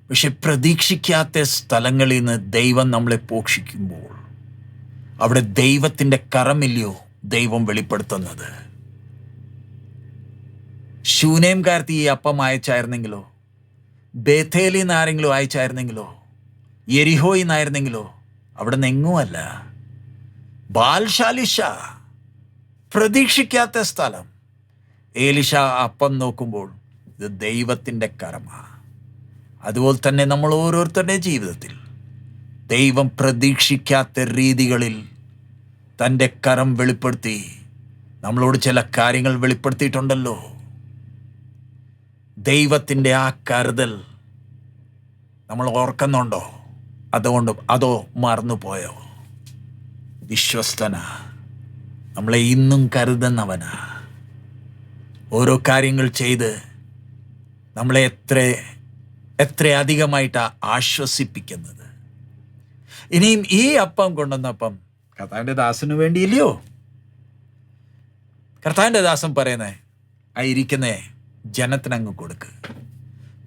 പക്ഷെ പ്രതീക്ഷിക്കാത്ത സ്ഥലങ്ങളിൽ നിന്ന് ദൈവം നമ്മളെ പോഷിക്കുമ്പോൾ അവിടെ ദൈവത്തിൻ്റെ കരമില്ലയോ ദൈവം വെളിപ്പെടുത്തുന്നത്? ശൂനേംകാർത്തി ഈ അപ്പം അയച്ചായിരുന്നെങ്കിലോ, ബേഥേലിൽ നിന്ന് ആരെങ്കിലും അയച്ചായിരുന്നെങ്കിലോ, യെരിഹോയിൽ നിന്നായിരുന്നെങ്കിലോ, അവിടെ നിന്ന് എങ്ങുമല്ല. ബാൽശാലിഷ, പ്രതീക്ഷിക്കാത്ത സ്ഥലം. ഏലിശ അപ്പം നോക്കുമ്പോൾ ഇത് ദൈവത്തിൻ്റെ കരമാ. അതുപോലെ തന്നെ നമ്മൾ ഓരോരുത്തരുടെ ജീവിതത്തിൽ ദൈവം പ്രതീക്ഷിക്കാത്ത രീതികളിൽ തൻ്റെ കരം വെളിപ്പെടുത്തി നമ്മളോട് ചില കാര്യങ്ങൾ വെളിപ്പെടുത്തിയിട്ടുണ്ടല്ലോ. ദൈവത്തിൻ്റെ ആ കരുതൽ നമ്മൾ ഓർക്കുന്നുണ്ടോ? അതോ മറന്നുപോയോ? വിശ്വസ്തനാ, നമ്മളെ ഇന്നും കരുതുന്നവനാ. ഓരോ കാര്യങ്ങൾ ചെയ്ത് നമ്മളെ എത്ര അധികമായിട്ടാ ആശ്വസിപ്പിക്കുന്നത്. ഇനിയും ഈ അപ്പം കൊണ്ടുവന്നപ്പം കർത്താവിൻ്റെ ദാസന് വേണ്ടിയില്ലയോ? കർത്താവിൻ്റെ ദാസൻ പറയുന്നേ, ആ ഇരിക്കുന്നേ ജനത്തിനങ്ങ് കൊടുക്ക്.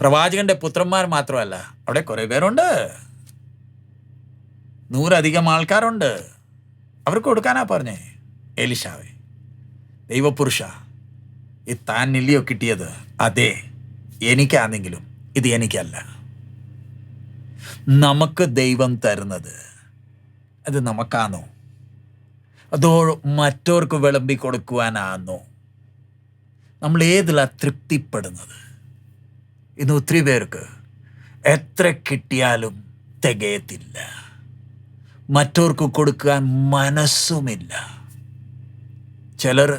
പ്രവാചകന്റെ പുത്രന്മാർ മാത്രമല്ല, അവിടെ കുറെ പേരുണ്ട്, 100 ആൾക്കാരുണ്ട്. അവർക്ക് കൊടുക്കാനാ പറഞ്ഞേ. എലിശാവേ, ദൈവപുരുഷ, ഈ താൻ ഇല്ലയോ കിട്ടിയത്? അതെ, എനിക്കാണെങ്കിലും ഇത് എനിക്കല്ല. നമുക്ക് ദൈവം തരുന്നത് അത് നമുക്കാണോ, അതോ മറ്റവർക്ക് വിളമ്പി കൊടുക്കുവാനാണോ? നമ്മൾ ഏതിലാണ് തൃപ്തിപ്പെടുന്നത്? ഇന്ന് ഒത്തിരി പേർക്ക് എത്ര കിട്ടിയാലും തികയത്തില്ല, മറ്റവർക്ക് കൊടുക്കാൻ മനസ്സുമില്ല. ചിലർ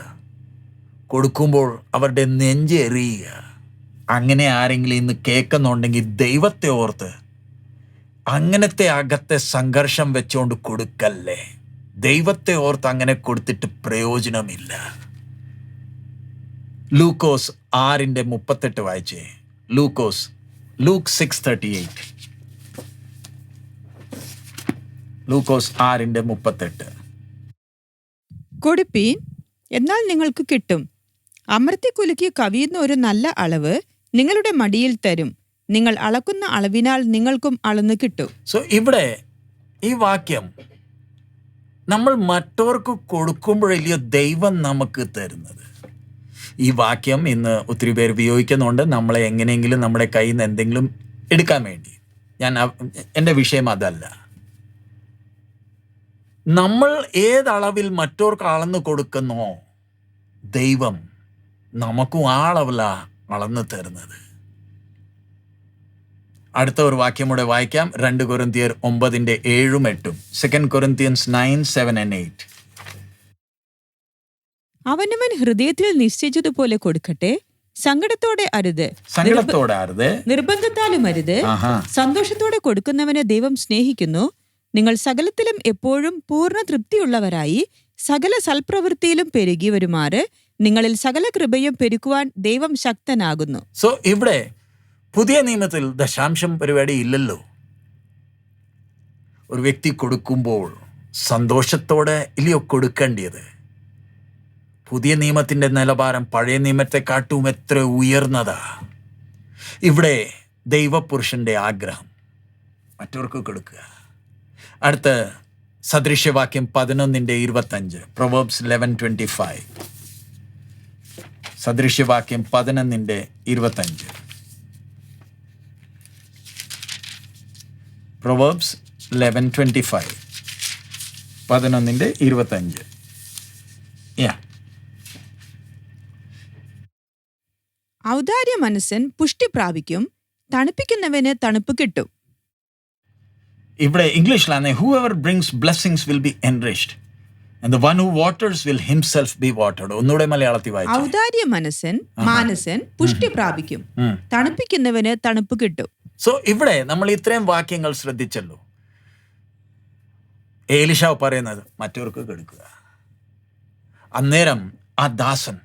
കൊടുക്കുമ്പോൾ അവരുടെ നെഞ്ച് എറിയുക. അങ്ങനെ ആരെങ്കിലും ഇന്ന് കേൾക്കുന്നുണ്ടെങ്കിൽ ദൈവത്തെ ഓർത്ത് അങ്ങനത്തെ അകത്തെ സംഘർഷം വെച്ചുകൊണ്ട് കൊടുക്കല്ലേ. ദൈവത്തെ ഓർത്ത് അങ്ങനെ കൊടുത്തിട്ട് പ്രയോജനമില്ല. ലൂക്കോസ് 6:38 വായിച്ചേ. ലൂക്ക് 6:38. ലൂക്കോസ് 6:38. കൊടുപ്പീൻ, എന്നാൽ നിങ്ങൾക്ക് കിട്ടും. അമർത്തി കുലുക്കി കവിയുന്ന ഒരു നല്ല അളവ് നിങ്ങളുടെ മടിയിൽ തരും. നിങ്ങൾ അളക്കുന്ന അളവിനാൽ നിങ്ങൾക്കും അളന്നു കിട്ടും. സോ ഇവിടെ ഈ വാക്യം നമ്മൾ മറ്റവർക്ക് കൊടുക്കുമ്പോഴല്ലയോ ദൈവം നമുക്ക് തരുന്നത്. ഈ വാക്യം ഇന്ന് ഒത്തിരി പേര് ഉപയോഗിക്കുന്നുണ്ട്, നമ്മളെ എങ്ങനെയെങ്കിലും നമ്മുടെ കയ്യിൽ നിന്ന് എന്തെങ്കിലും എടുക്കാൻ വേണ്ടി. എൻ്റെ വിഷയം അതല്ല. നമ്മൾ ഏതളവിൽ മറ്റവർക്ക് അളന്നു കൊടുക്കുന്നോ, ദൈവം നമുക്കും ആ അളവിലാ അളന്നു തരുന്നത്. അടുത്ത ഒരു വാക്യം കൂടെ വായിക്കാം. 2 കൊരിന്ത്യർ 9:7-8. 2 Corinthians 9:7-8. അവനവൻ ഹൃദയത്തിൽ നിശ്ചയിച്ചതുപോലെ കൊടുക്കട്ടെ, സങ്കടത്തോടെ അരുത്, നിർബന്ധത്താലും അരുത്. സന്തോഷത്തോടെ കൊടുക്കുന്നവനെ ദൈവം സ്നേഹിക്കുന്നു. നിങ്ങൾ സകലത്തിലും എപ്പോഴും പൂർണ്ണ തൃപ്തിയുള്ളവരായി സകല സൽപ്രവൃത്തിയിലും പെരുകി വരുമാറ് നിങ്ങളിൽ സകല കൃപയും പെരുക്കുവാൻ ദൈവം ശക്തനാകുന്നു. സോ ഇവിടെ പുതിയ നിയമത്തിൽ ദശാംശം പരിപാടി ഇല്ലല്ലോ. ഒരു വ്യക്തി കൊടുക്കുമ്പോൾ സന്തോഷത്തോടെ ഇല്ലയോ കൊടുക്കേണ്ടത്? പുതിയ നിയമത്തിൻ്റെ നിലവാരം പഴയ നിയമത്തെക്കാട്ടും എത്ര ഉയർന്നതാ. ഇവിടെ ദൈവപുരുഷന്റെ ആഗ്രഹം മറ്റവർക്ക് കൊടുക്കുക. അടുത്ത സദൃശ്യവാക്യം 11:25. Proverbs 11:25. സദൃശ്യവാക്യം 11:25. Proverbs 11:25. 11:25. ഔദാര്യ മനസ്സൻ പുഷ്ടി പ്രാപിക്കും, തണുപ്പിക്കുന്നവന് തണുപ്പ് കിട്ടും. ഇവിടെ ഇംഗ്ലീഷിലാണ് whoever brings blessings will be enriched and the one who waters will himself be watered. ഒന്നുകൂടെ മലയാളത്തിൽ വായിച്ചു. ഔദാര്യ മാനസൻ പുഷ്ടി പ്രാപിക്കും, തണുപ്പിക്കുന്നവന് തണുപ്പ് കിട്ടും. സോ ഇവിടെ നമ്മൾ ഇത്രയും വാക്യങ്ങൾ ശ്രദ്ധിച്ചല്ലോ. എലീശാവ് പറയുന്നത് മറ്റവർക്ക് കൊടുക്കുക. അന്നേരം ആ ദാസൻ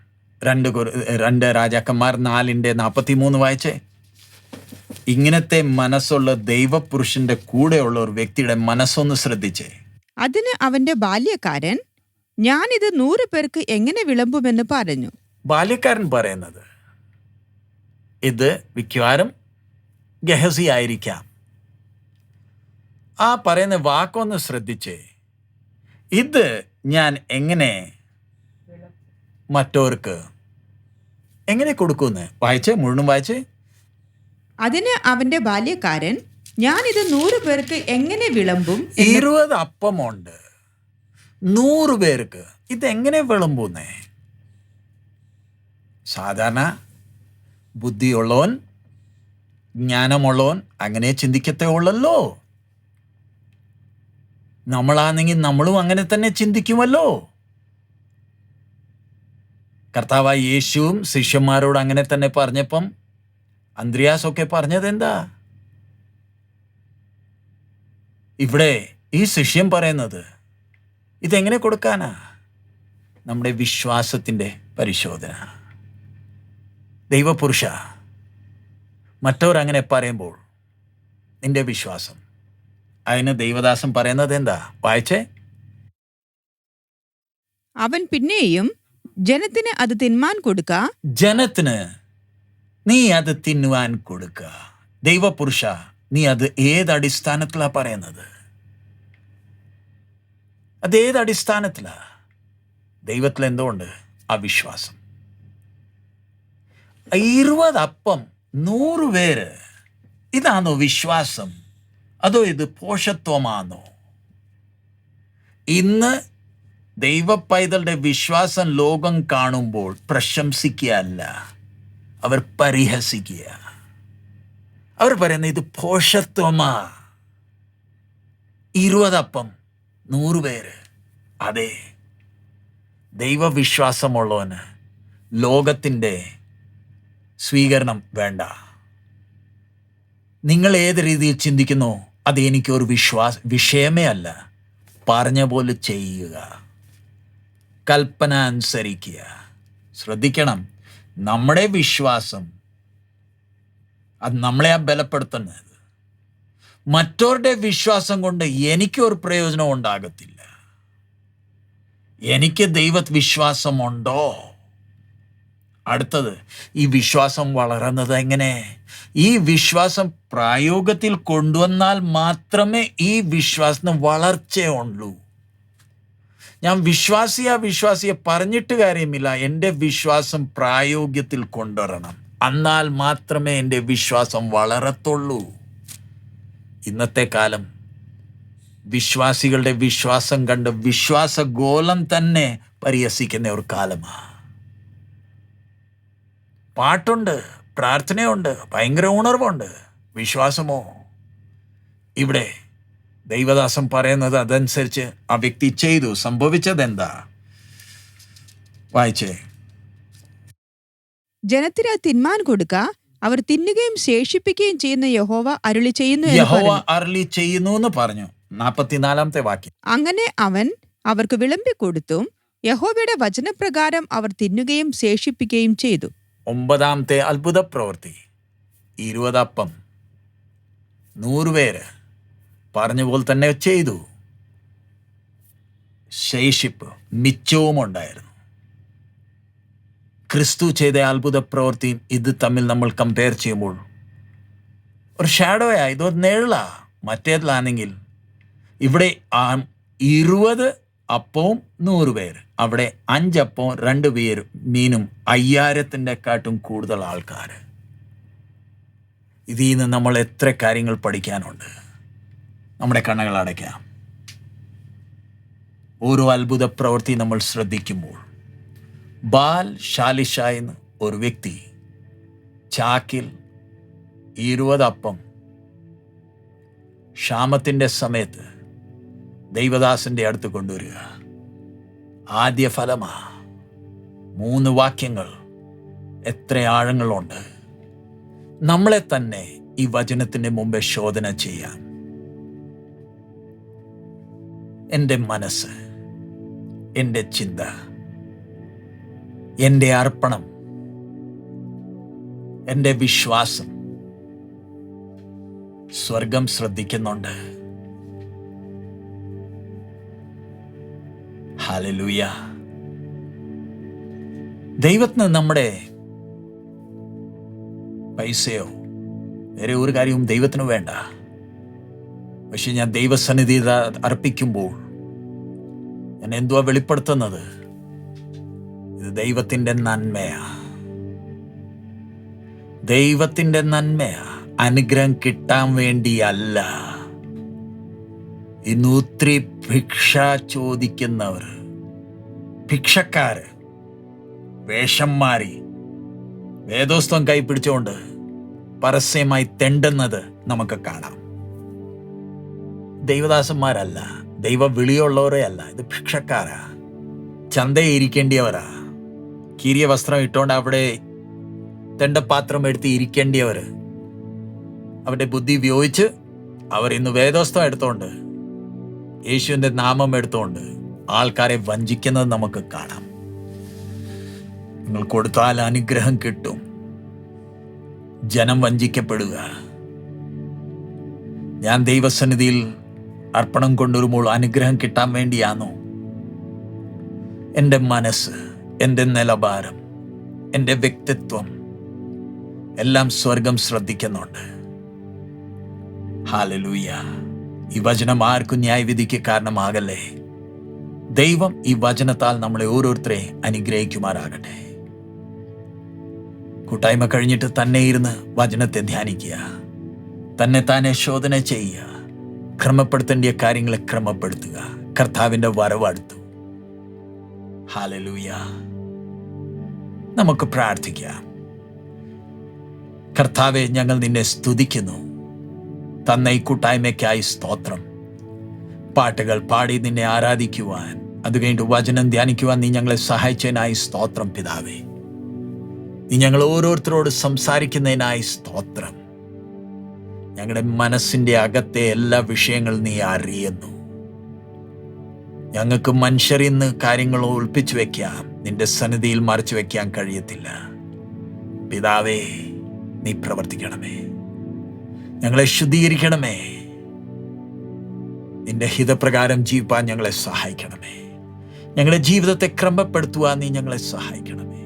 2 രാജാക്കന്മാർ 4:43 വായിച്ചേ. ഇങ്ങനത്തെ മനസ്സുള്ള ദൈവപുരുഷന്റെ കൂടെയുള്ള ഒരു വ്യക്തിയുടെ മനസ്സൊന്ന് ശ്രദ്ധിച്ചേ. അതിന് അവന്റെ ബാല്യക്കാരൻ, ഞാനിത് 100 പേർക്ക് എങ്ങനെ വിളമ്പുമെന്ന് പറഞ്ഞു. ബാല്യക്കാരൻ പറയുന്നത് ഇത് മിക്കവാറും ഗഹസി ആയിരിക്കാം. ആ പറയുന്ന വാക്കൊന്ന് ശ്രദ്ധിച്ചേ. ഇത് ഞാൻ എങ്ങനെ മറ്റവർക്ക് എങ്ങനെ കൊടുക്കുമെന്ന് വായിച്ചേ, മുഴുവൻ വായിച്ചേ. അതിന് അവന്റെ ബാല്യക്കാരൻ, ഞാനിത് 100 പേർക്ക് എങ്ങനെ വിളമ്പും? 20 അപ്പമുണ്ട്, 100 പേർക്ക് ഇതെങ്ങനെ വിളമ്പുന്നേ? സാധാരണ ബുദ്ധിയുള്ളവൻ ജ്ഞാനമുള്ളവൻ അങ്ങനെ ചിന്തിക്കത്തേ ഉള്ളല്ലോ. നമ്മളാണെങ്കിൽ നമ്മളും അങ്ങനെ തന്നെ ചിന്തിക്കുമല്ലോ. കർത്താവായ യേശുവും ശിഷ്യന്മാരോട് അങ്ങനെ തന്നെ പറഞ്ഞപ്പം അന്ത്രിയാസൊക്കെ പറഞ്ഞത് എന്താ? ഇവിടെ ഈ ശിഷ്യൻ പറയുന്നത് ഇതെങ്ങനെ കൊടുക്കാനാ? നമ്മുടെ വിശ്വാസത്തിൻ്റെ പരിശോധന. ദൈവപുരുഷ, മറ്റവരങ്ങനെ പറയുമ്പോൾ നിന്റെ വിശ്വാസം, അതിന് ദൈവദാസൻ പറയുന്നത് എന്താ? വായിച്ചേ. അവൻ പിന്നെയും ജനത്തിന് അത് തിന്മാൻ കൊടുക്ക. ജനത്തിന് നീ അത് തിന്നുവാൻ കൊടുക്ക. ദൈവപുരുഷ, നീ അത് ഏത് അടിസ്ഥാനത്തിലാ പറയുന്നത്? അതേത് അടിസ്ഥാനത്തിലാ? ദൈവത്തിൽ എന്തുകൊണ്ട് ആ വിശ്വാസം? 20 അപ്പം 100 പേര്, ഇതാണോ വിശ്വാസം? അതോ ഇത് പോഷത്വമാണോ? ഇന്ന് ദൈവ പൈതലുടെ വിശ്വാസം ലോകം കാണുമ്പോൾ പ്രശംസിക്കുകയല്ല, അവർ പരിഹസിക്കുക. അവർ പറയുന്നത് ഇത് പോഷത്വമാ. 20 അപ്പം 100 പേര്. അതെ, ദൈവവിശ്വാസമുള്ളവന് ലോകത്തിൻ്റെ സ്വീകരണം വേണ്ട. നിങ്ങൾ ഏത് രീതിയിൽ ചിന്തിക്കുന്നോ അത് എനിക്കൊരു വിഷയമേ അല്ല. പറഞ്ഞ പോലെ ചെയ്യുക, കൽപ്പന അനുസരിക്കുക. ശ്രദ്ധിക്കണം, നമ്മുടെ വിശ്വാസം അത് നമ്മളെ ബലപ്പെടുത്തുന്നത്. മറ്റവരുടെ വിശ്വാസം കൊണ്ട് എനിക്കൊരു പ്രയോജനം ഉണ്ടാകത്തില്ല. എനിക്ക് ദൈവവിശ്വാസമുണ്ടോ? അടുത്തത്, ഈ വിശ്വാസം വളരുന്നത് എങ്ങനെ? ഈ വിശ്വാസം പ്രായോഗത്തിൽ കൊണ്ടുവന്നാൽ മാത്രമേ ഈ വിശ്വാസത്തിന് വളർച്ചയുള്ളൂ. ഞാൻ വിശ്വാസിയെ പറഞ്ഞിട്ട് കാര്യമില്ല. എൻ്റെ വിശ്വാസം പ്രായോഗത്തിൽ കൊണ്ടുവരണം. എന്നാൽ മാത്രമേ എൻ്റെ വിശ്വാസം വളരത്തുള്ളൂ. ഇന്നത്തെ കാലം വിശ്വാസികളുടെ വിശ്വാസം കണ്ട് വിശ്വാസഗോളം തന്നെ പരിഹസിക്കുന്ന ഒരു കാലമാണ്. പാട്ടുണ്ട്, പ്രാർത്ഥനയുണ്ട്, ഭയങ്കര ഉണർവുണ്ട്. വിശ്വാസമോ? ഇവിടെ ദൈവദാസൻ പറയുന്നത് അതനുസരിച്ച് ആ വ്യക്തി ചെയ്തു. സംഭവിച്ചത് എന്താ? വായിച്ചേ. ജനത്തിന് അത് തിന്മാൻ കൊടുക്ക. അവർ തിന്നുകയും ശേഷിപ്പിക്കുകയും ചെയ്യുന്ന യഹോവ അരുളി ചെയ്യുന്നു എന്ന് യഹോവ പറഞ്ഞു. അരുളി ചെയ്യുന്നു എന്ന് പറഞ്ഞു. 44-ാമത്തെ വാക്യം. അങ്ങനെ അവൻ അവർക്ക് വിളമ്പി കൊടുത്തും യഹോവയുടെ വചനപ്രകാരം അവർ തിന്നുകയും ശേഷിപ്പിക്കുകയും ചെയ്തു. 9-ാമത്തെ അത്ഭുത പ്രവൃത്തി. 20 അപ്പം 100 പേര് പറഞ്ഞ പോലെ തന്നെ ചെയ്തു. ശേഷിപ്പ്, മിച്ചവും ഉണ്ടായിരുന്നു. ക്രിസ്തു ചെയ്ത അത്ഭുത പ്രവൃത്തിയും ഇത് തമ്മിൽ നമ്മൾ കമ്പയർ ചെയ്യുമ്പോൾ ഒരു ഷാഡോയാ, ഇതൊരു നിഴലാ. മറ്റേതിലാണെങ്കിൽ ഇവിടെ 20 അപ്പവും 100 പേര്, അവിടെ 5 അപ്പവും 2 പേര് മീനും 5000-ക്കാട്ടും കൂടുതൽ ആൾക്കാർ. ഇതിൽ നിന്ന് നമ്മൾ എത്ര കാര്യങ്ങൾ പഠിക്കാനുണ്ട്. നമ്മുടെ കണ്ണുകൾ അടയ്ക്കാം. ഓരോ അത്ഭുത പ്രവൃത്തി നമ്മൾ ശ്രദ്ധിക്കുമ്പോൾ, ബാൽ ഷാലിഷായി ഒരു വ്യക്തി ചാക്കിൽ 20 അപ്പം ക്ഷാമത്തിൻ്റെ സമയത്ത് ദൈവദാസന്റെ അടുത്ത് കൊണ്ടുവരിക. ആദ്യ ഫലമാ. 3 വാക്യങ്ങൾ, എത്ര ആഴങ്ങളുണ്ട്. നമ്മളെ തന്നെ ഈ വചനത്തിന് മുമ്പേ ശോധന ചെയ്യാം. എൻ്റെ മനസ്സ്, എൻ്റെ ചിന്ത, എൻ്റെ അർപ്പണം, എൻ്റെ വിശ്വാസം സ്വർഗം ശ്രദ്ധിക്കുന്നുണ്ട്. ഹല്ലേലൂയ. ദൈവത്തിന് നമ്മുടെ പൈസയോ വേറെ ഒരു കാര്യവും ദൈവത്തിന് വേണ്ട. പക്ഷെ ഞാൻ ദൈവസന്നിധി അർപ്പിക്കുമ്പോൾ ഞാൻ എന്തുവാ വെളിപ്പെടുത്തുന്നത്? ഇത് ദൈവത്തിൻ്റെ നന്മയാ. ദൈവത്തിൻ്റെ നന്മയാ. അനുഗ്രഹം കിട്ടാൻ വേണ്ടിയല്ല. ഇന്ന് ഒത്തിരി ഭിക്ഷ ചോദിക്കുന്നവർ, ഭിക്ഷക്കാര്, വേഷം മാറി വേദോസ്തം കൈ പിടിച്ചുകൊണ്ട് പരസ്യമായി തെണ്ടുന്നത് നമുക്ക് കാണാം. ദൈവദാസന്മാരല്ല, ദൈവ വിളിയുള്ളവരെ അല്ല, ഇത് ഭിക്ഷക്കാരാ, ചന്തയിൽ ഇരിക്കേണ്ടിയവരാ. കീറിയ വസ്ത്രം ഇട്ടുകൊണ്ട് അവിടെ തെണ്ടപാത്രം എടുത്ത് ഇരിക്കേണ്ടിയവർ. അവരുടെ ബുദ്ധി ഉപയോഗിച്ച് അവർ ഇന്ന് വേദോസ്തം എടുത്തോണ്ട്, യേശുവിൻ്റെ നാമം എടുത്തുകൊണ്ട് ആൾക്കാരെ വഞ്ചിക്കുന്നത് നമുക്ക് കാണാം. നിങ്ങൾ കൊടുത്താൽ അനുഗ്രഹം കിട്ടും. ജനം വഞ്ചിക്കപ്പെടുക. ഞാൻ ദൈവസന്നിധിയിൽ അർപ്പണം കൊണ്ടുവരുമ്പോൾ അനുഗ്രഹം കിട്ടാൻ വേണ്ടിയാണോ? എൻ്റെ മനസ്സ്, എൻ്റെ നിലവാരം, എൻ്റെ വ്യക്തിത്വം എല്ലാം സ്വർഗം ശ്രദ്ധിക്കുന്നുണ്ട്. ഹല്ലേലൂയ. ഈ വചനം ആർക്കും ന്യായവിധിക്ക് കാരണമാകല്ലേ. ദൈവം ഈ വചനത്താൽ നമ്മളെ ഓരോരുത്തരെ അനുഗ്രഹിക്കുമാറാകട്ടെ. കൂട്ടായ്മ കഴിഞ്ഞിട്ട് തന്നെ ഇരുന്ന് വചനത്തെ ധ്യാനിക്കുക, തന്നെ താനെ ശോധന ചെയ്യുക, ക്രമപ്പെടുത്തേണ്ട കാര്യങ്ങളെ ക്രമപ്പെടുത്തുക. കർത്താവിൻ്റെ വരവടുത്തു. ഹല്ലേലൂയ. നമുക്ക് പ്രാർത്ഥിക്കാം. കർത്താവെ, ഞങ്ങൾ നിന്നെ സ്തുതിക്കുന്നു. തന്ന ഈ കൂട്ടായ്മയ്ക്കായി സ്തോത്രം. പാട്ടുകൾ പാടി നിന്നെ ആരാധിക്കുവാൻ, അത് കഴിഞ്ഞിട്ട് വചനം ധ്യാനിക്കുവാൻ നീ ഞങ്ങളെ സഹായിച്ചതിനായി സ്തോത്രം പിതാവേ. നീ ഞങ്ങൾ ഓരോരുത്തരോട് സംസാരിക്കുന്നതിനായി സ്തോത്രം. ഞങ്ങളുടെ മനസ്സിൻ്റെ അകത്തെ എല്ലാ വിഷയങ്ങളും നീ അറിയുന്നു. ഞങ്ങൾക്ക് മനുഷ്യരിൽ നിന്ന് കാര്യങ്ങൾ ഒളിപ്പിച്ചു വെക്കാം, നിന്റെ സന്നിധിയിൽ മറച്ചു വെക്കാൻ കഴിയത്തില്ല. പിതാവേ, നീ പ്രവർത്തിക്കണമേ, ഞങ്ങളെ ശുദ്ധീകരിക്കണമേ, നിന്റെ ഹിതപ്രകാരം ജീവിപ്പാൻ ഞങ്ങളെ സഹായിക്കണമേ. ഞങ്ങളുടെ ജീവിതത്തെ ക്രമപ്പെടുത്തുവാൻ നീ ഞങ്ങളെ സഹായിക്കണമേ.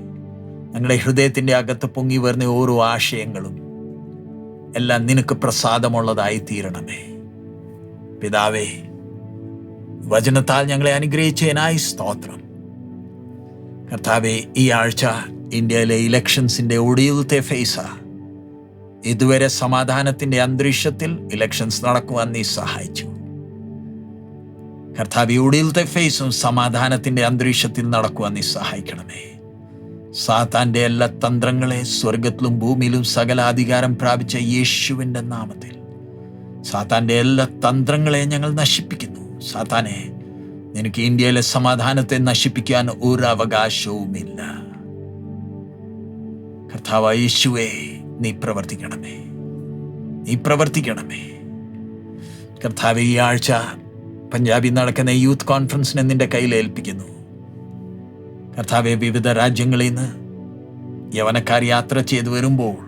ഞങ്ങളുടെ ഹൃദയത്തിൻ്റെ അകത്ത് പൊങ്ങി വരുന്ന ഓരോ ആശയങ്ങളും എല്ലാം നിനക്ക് പ്രസാദമുള്ളതായി തീരണമേ. പിതാവേ, വചനത്താൽ ഞങ്ങളെ അനുഗ്രഹിച്ചതിനായി സ്തോത്രം. കർത്താവേ, ഈ ആഴ്ച ഇന്ത്യയിലെ ഇലക്ഷൻസിൻ്റെ ഒടുവിലത്തെ ഫേസാ. ഇതുവരെ സമാധാനത്തിൻ്റെ അന്തരീക്ഷത്തിൽ ഇലക്ഷൻസ് നടക്കുവാൻ നീ സഹായിച്ചു. കർത്താവേ, ഒടുവിലത്തെ ഫേസും സമാധാനത്തിൻ്റെ അന്തരീക്ഷത്തിൽ നടക്കുവാൻ നീ സഹായിക്കണമേ. സാത്താൻ്റെ എല്ലാ തന്ത്രങ്ങളെ സ്വർഗത്തിലും ഭൂമിയിലും സകല അധികാരം പ്രാപിച്ച യേശുവിൻ്റെ നാമത്തിൽ സാത്താൻ്റെ എല്ലാ തന്ത്രങ്ങളെ ഞങ്ങൾ നശിപ്പിക്കുന്നു. സാത്താനെ, നിനക്ക് ഇന്ത്യയിലെ സമാധാനത്തെ നശിപ്പിക്കാൻ ഒരു അവകാശവുമില്ല. കർത്താവായ യേശുവേ, നീ പ്രവർത്തിക്കണമേ, നീ പ്രവർത്തിക്കണമേ. കർത്താവേ, ഈ ആഴ്ച പഞ്ചാബിൽ നടക്കുന്ന യൂത്ത് കോൺഫറൻസിനെ നിന്റെ കയ്യിൽ ഏൽപ്പിക്കുന്നു. കർത്താവെ, വിവിധ രാജ്യങ്ങളിൽ നിന്ന് യവനക്കാർ യാത്ര ചെയ്തു വരുമ്പോൾ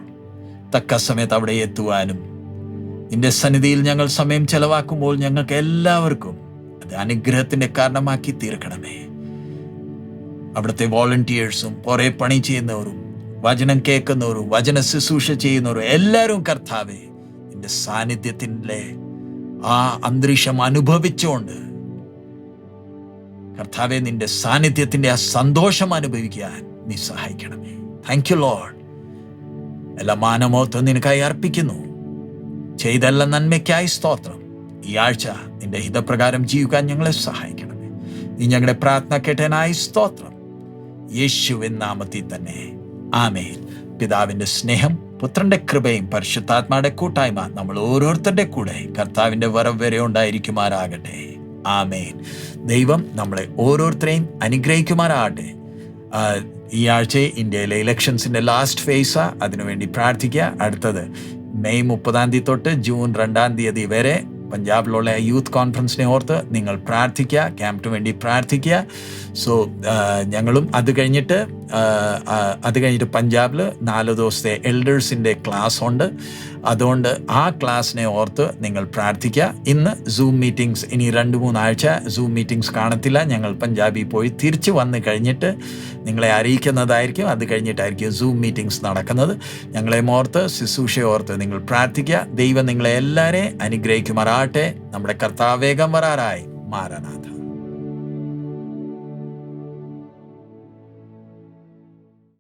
തക്ക സമയത്ത് അവിടെ എത്തുവാനും നിന്റെ സന്നിധിയിൽ ഞങ്ങൾ സമയം ചെലവാക്കുമ്പോൾ ഞങ്ങൾക്ക് എല്ലാവർക്കും അത് അനുഗ്രഹത്തിൻ്റെ കാരണമാക്കി തീർക്കണമേ. അവിടുത്തെ വോളണ്ടിയേഴ്സും പുറേ പണി ചെയ്യുന്നവരും വചനം കേൾക്കുന്നവരും വചന ശുശ്രൂഷ ചെയ്യുന്നവരും എല്ലാവരും കർത്താവെ, നിന്റെ സാന്നിധ്യത്തിൻ്റെ ആ അന്തരീക്ഷം അനുഭവിച്ചുകൊണ്ട് കർത്താവെ, നിന്റെ സാന്നിധ്യത്തിൻ്റെ ആ സന്തോഷം അനുഭവിക്കാൻ നീ സഹായിക്കണമേ. Thank you Lord. എല്ലാ മാനമോത്വം നിനക്കായി അർപ്പിക്കുന്നു. ചെയ്തെല്ലാം നന്മയ്ക്കായി സ്തോത്രം. ഈ ആഴ്ച നിന്റെ ഹിതപ്രകാരം ജീവിക്കാൻ ഞങ്ങളെ സഹായിക്കണമേ. നീ ഞങ്ങളുടെ പ്രാർത്ഥന കേട്ടനായി സ്തോത്രം. യേശുവിൻ നാമത്തിൽ തന്നെ ആമേൻ. പിതാവിൻ്റെ സ്നേഹം, പുത്രന്റെ കൃപയും പരിശുദ്ധാത്മായുടെ കൂട്ടായ്മ നമ്മൾ ഓരോരുത്തരുടെ കൂടെ കർത്താവിൻ്റെ വരവ് വരെ ഉണ്ടായിരിക്കുമാറാകട്ടെ. ആമേൻ. ദൈവം നമ്മളെ ഓരോരുത്തരെയും അനുഗ്രഹിക്കുമാറാകട്ടെ. ഈ ആഴ്ച ഇന്ത്യയിലെ ഇലക്ഷൻസിൻ്റെ ലാസ്റ്റ് ഫേസാ, അതിനുവേണ്ടി പ്രാർത്ഥിക്കുക. അടുത്തത് മെയ് 30 തൊട്ട് ജൂൺ 2 വരെ പഞ്ചാബിലുള്ള യൂത്ത് കോൺഫറൻസിനെ ഓർത്ത് നിങ്ങൾ പ്രാർത്ഥിക്കുക, ക്യാമ്പിന് വേണ്ടി പ്രാർത്ഥിക്കുക. സോ ഞങ്ങളും അത് കഴിഞ്ഞിട്ട് പഞ്ചാബിൽ 4 ദിവസത്തെ എൽഡേഴ്സിൻ്റെ ക്ലാസ് ഉണ്ട്. അതുകൊണ്ട് ആ ക്ലാസ്സിനെ ഓർത്ത് നിങ്ങൾ പ്രാർത്ഥിക്കുക. ഇന്ന് സൂം മീറ്റിംഗ്സ്, ഇനി 2-3 ആഴ്ച സൂം മീറ്റിംഗ്സ് കാണത്തില്ല. ഞങ്ങൾ പഞ്ചാബിൽ പോയി തിരിച്ച് വന്ന് കഴിഞ്ഞിട്ട് നിങ്ങളെ അറിയിക്കുന്നതായിരിക്കും. അത് കഴിഞ്ഞിട്ടായിരിക്കും സൂം മീറ്റിംഗ്സ് നടക്കുന്നത്. ഞങ്ങളെ ഓർത്ത്, ശുശ്രൂഷയെ ഓർത്ത് നിങ്ങൾ പ്രാർത്ഥിക്കുക. ദൈവം നിങ്ങളെ എല്ലാവരെയും അനുഗ്രഹിക്കുമാറാകട്ടെ. നമ്മുടെ കർത്താവ് വേഗം വരാറായി. മാരനാഥ.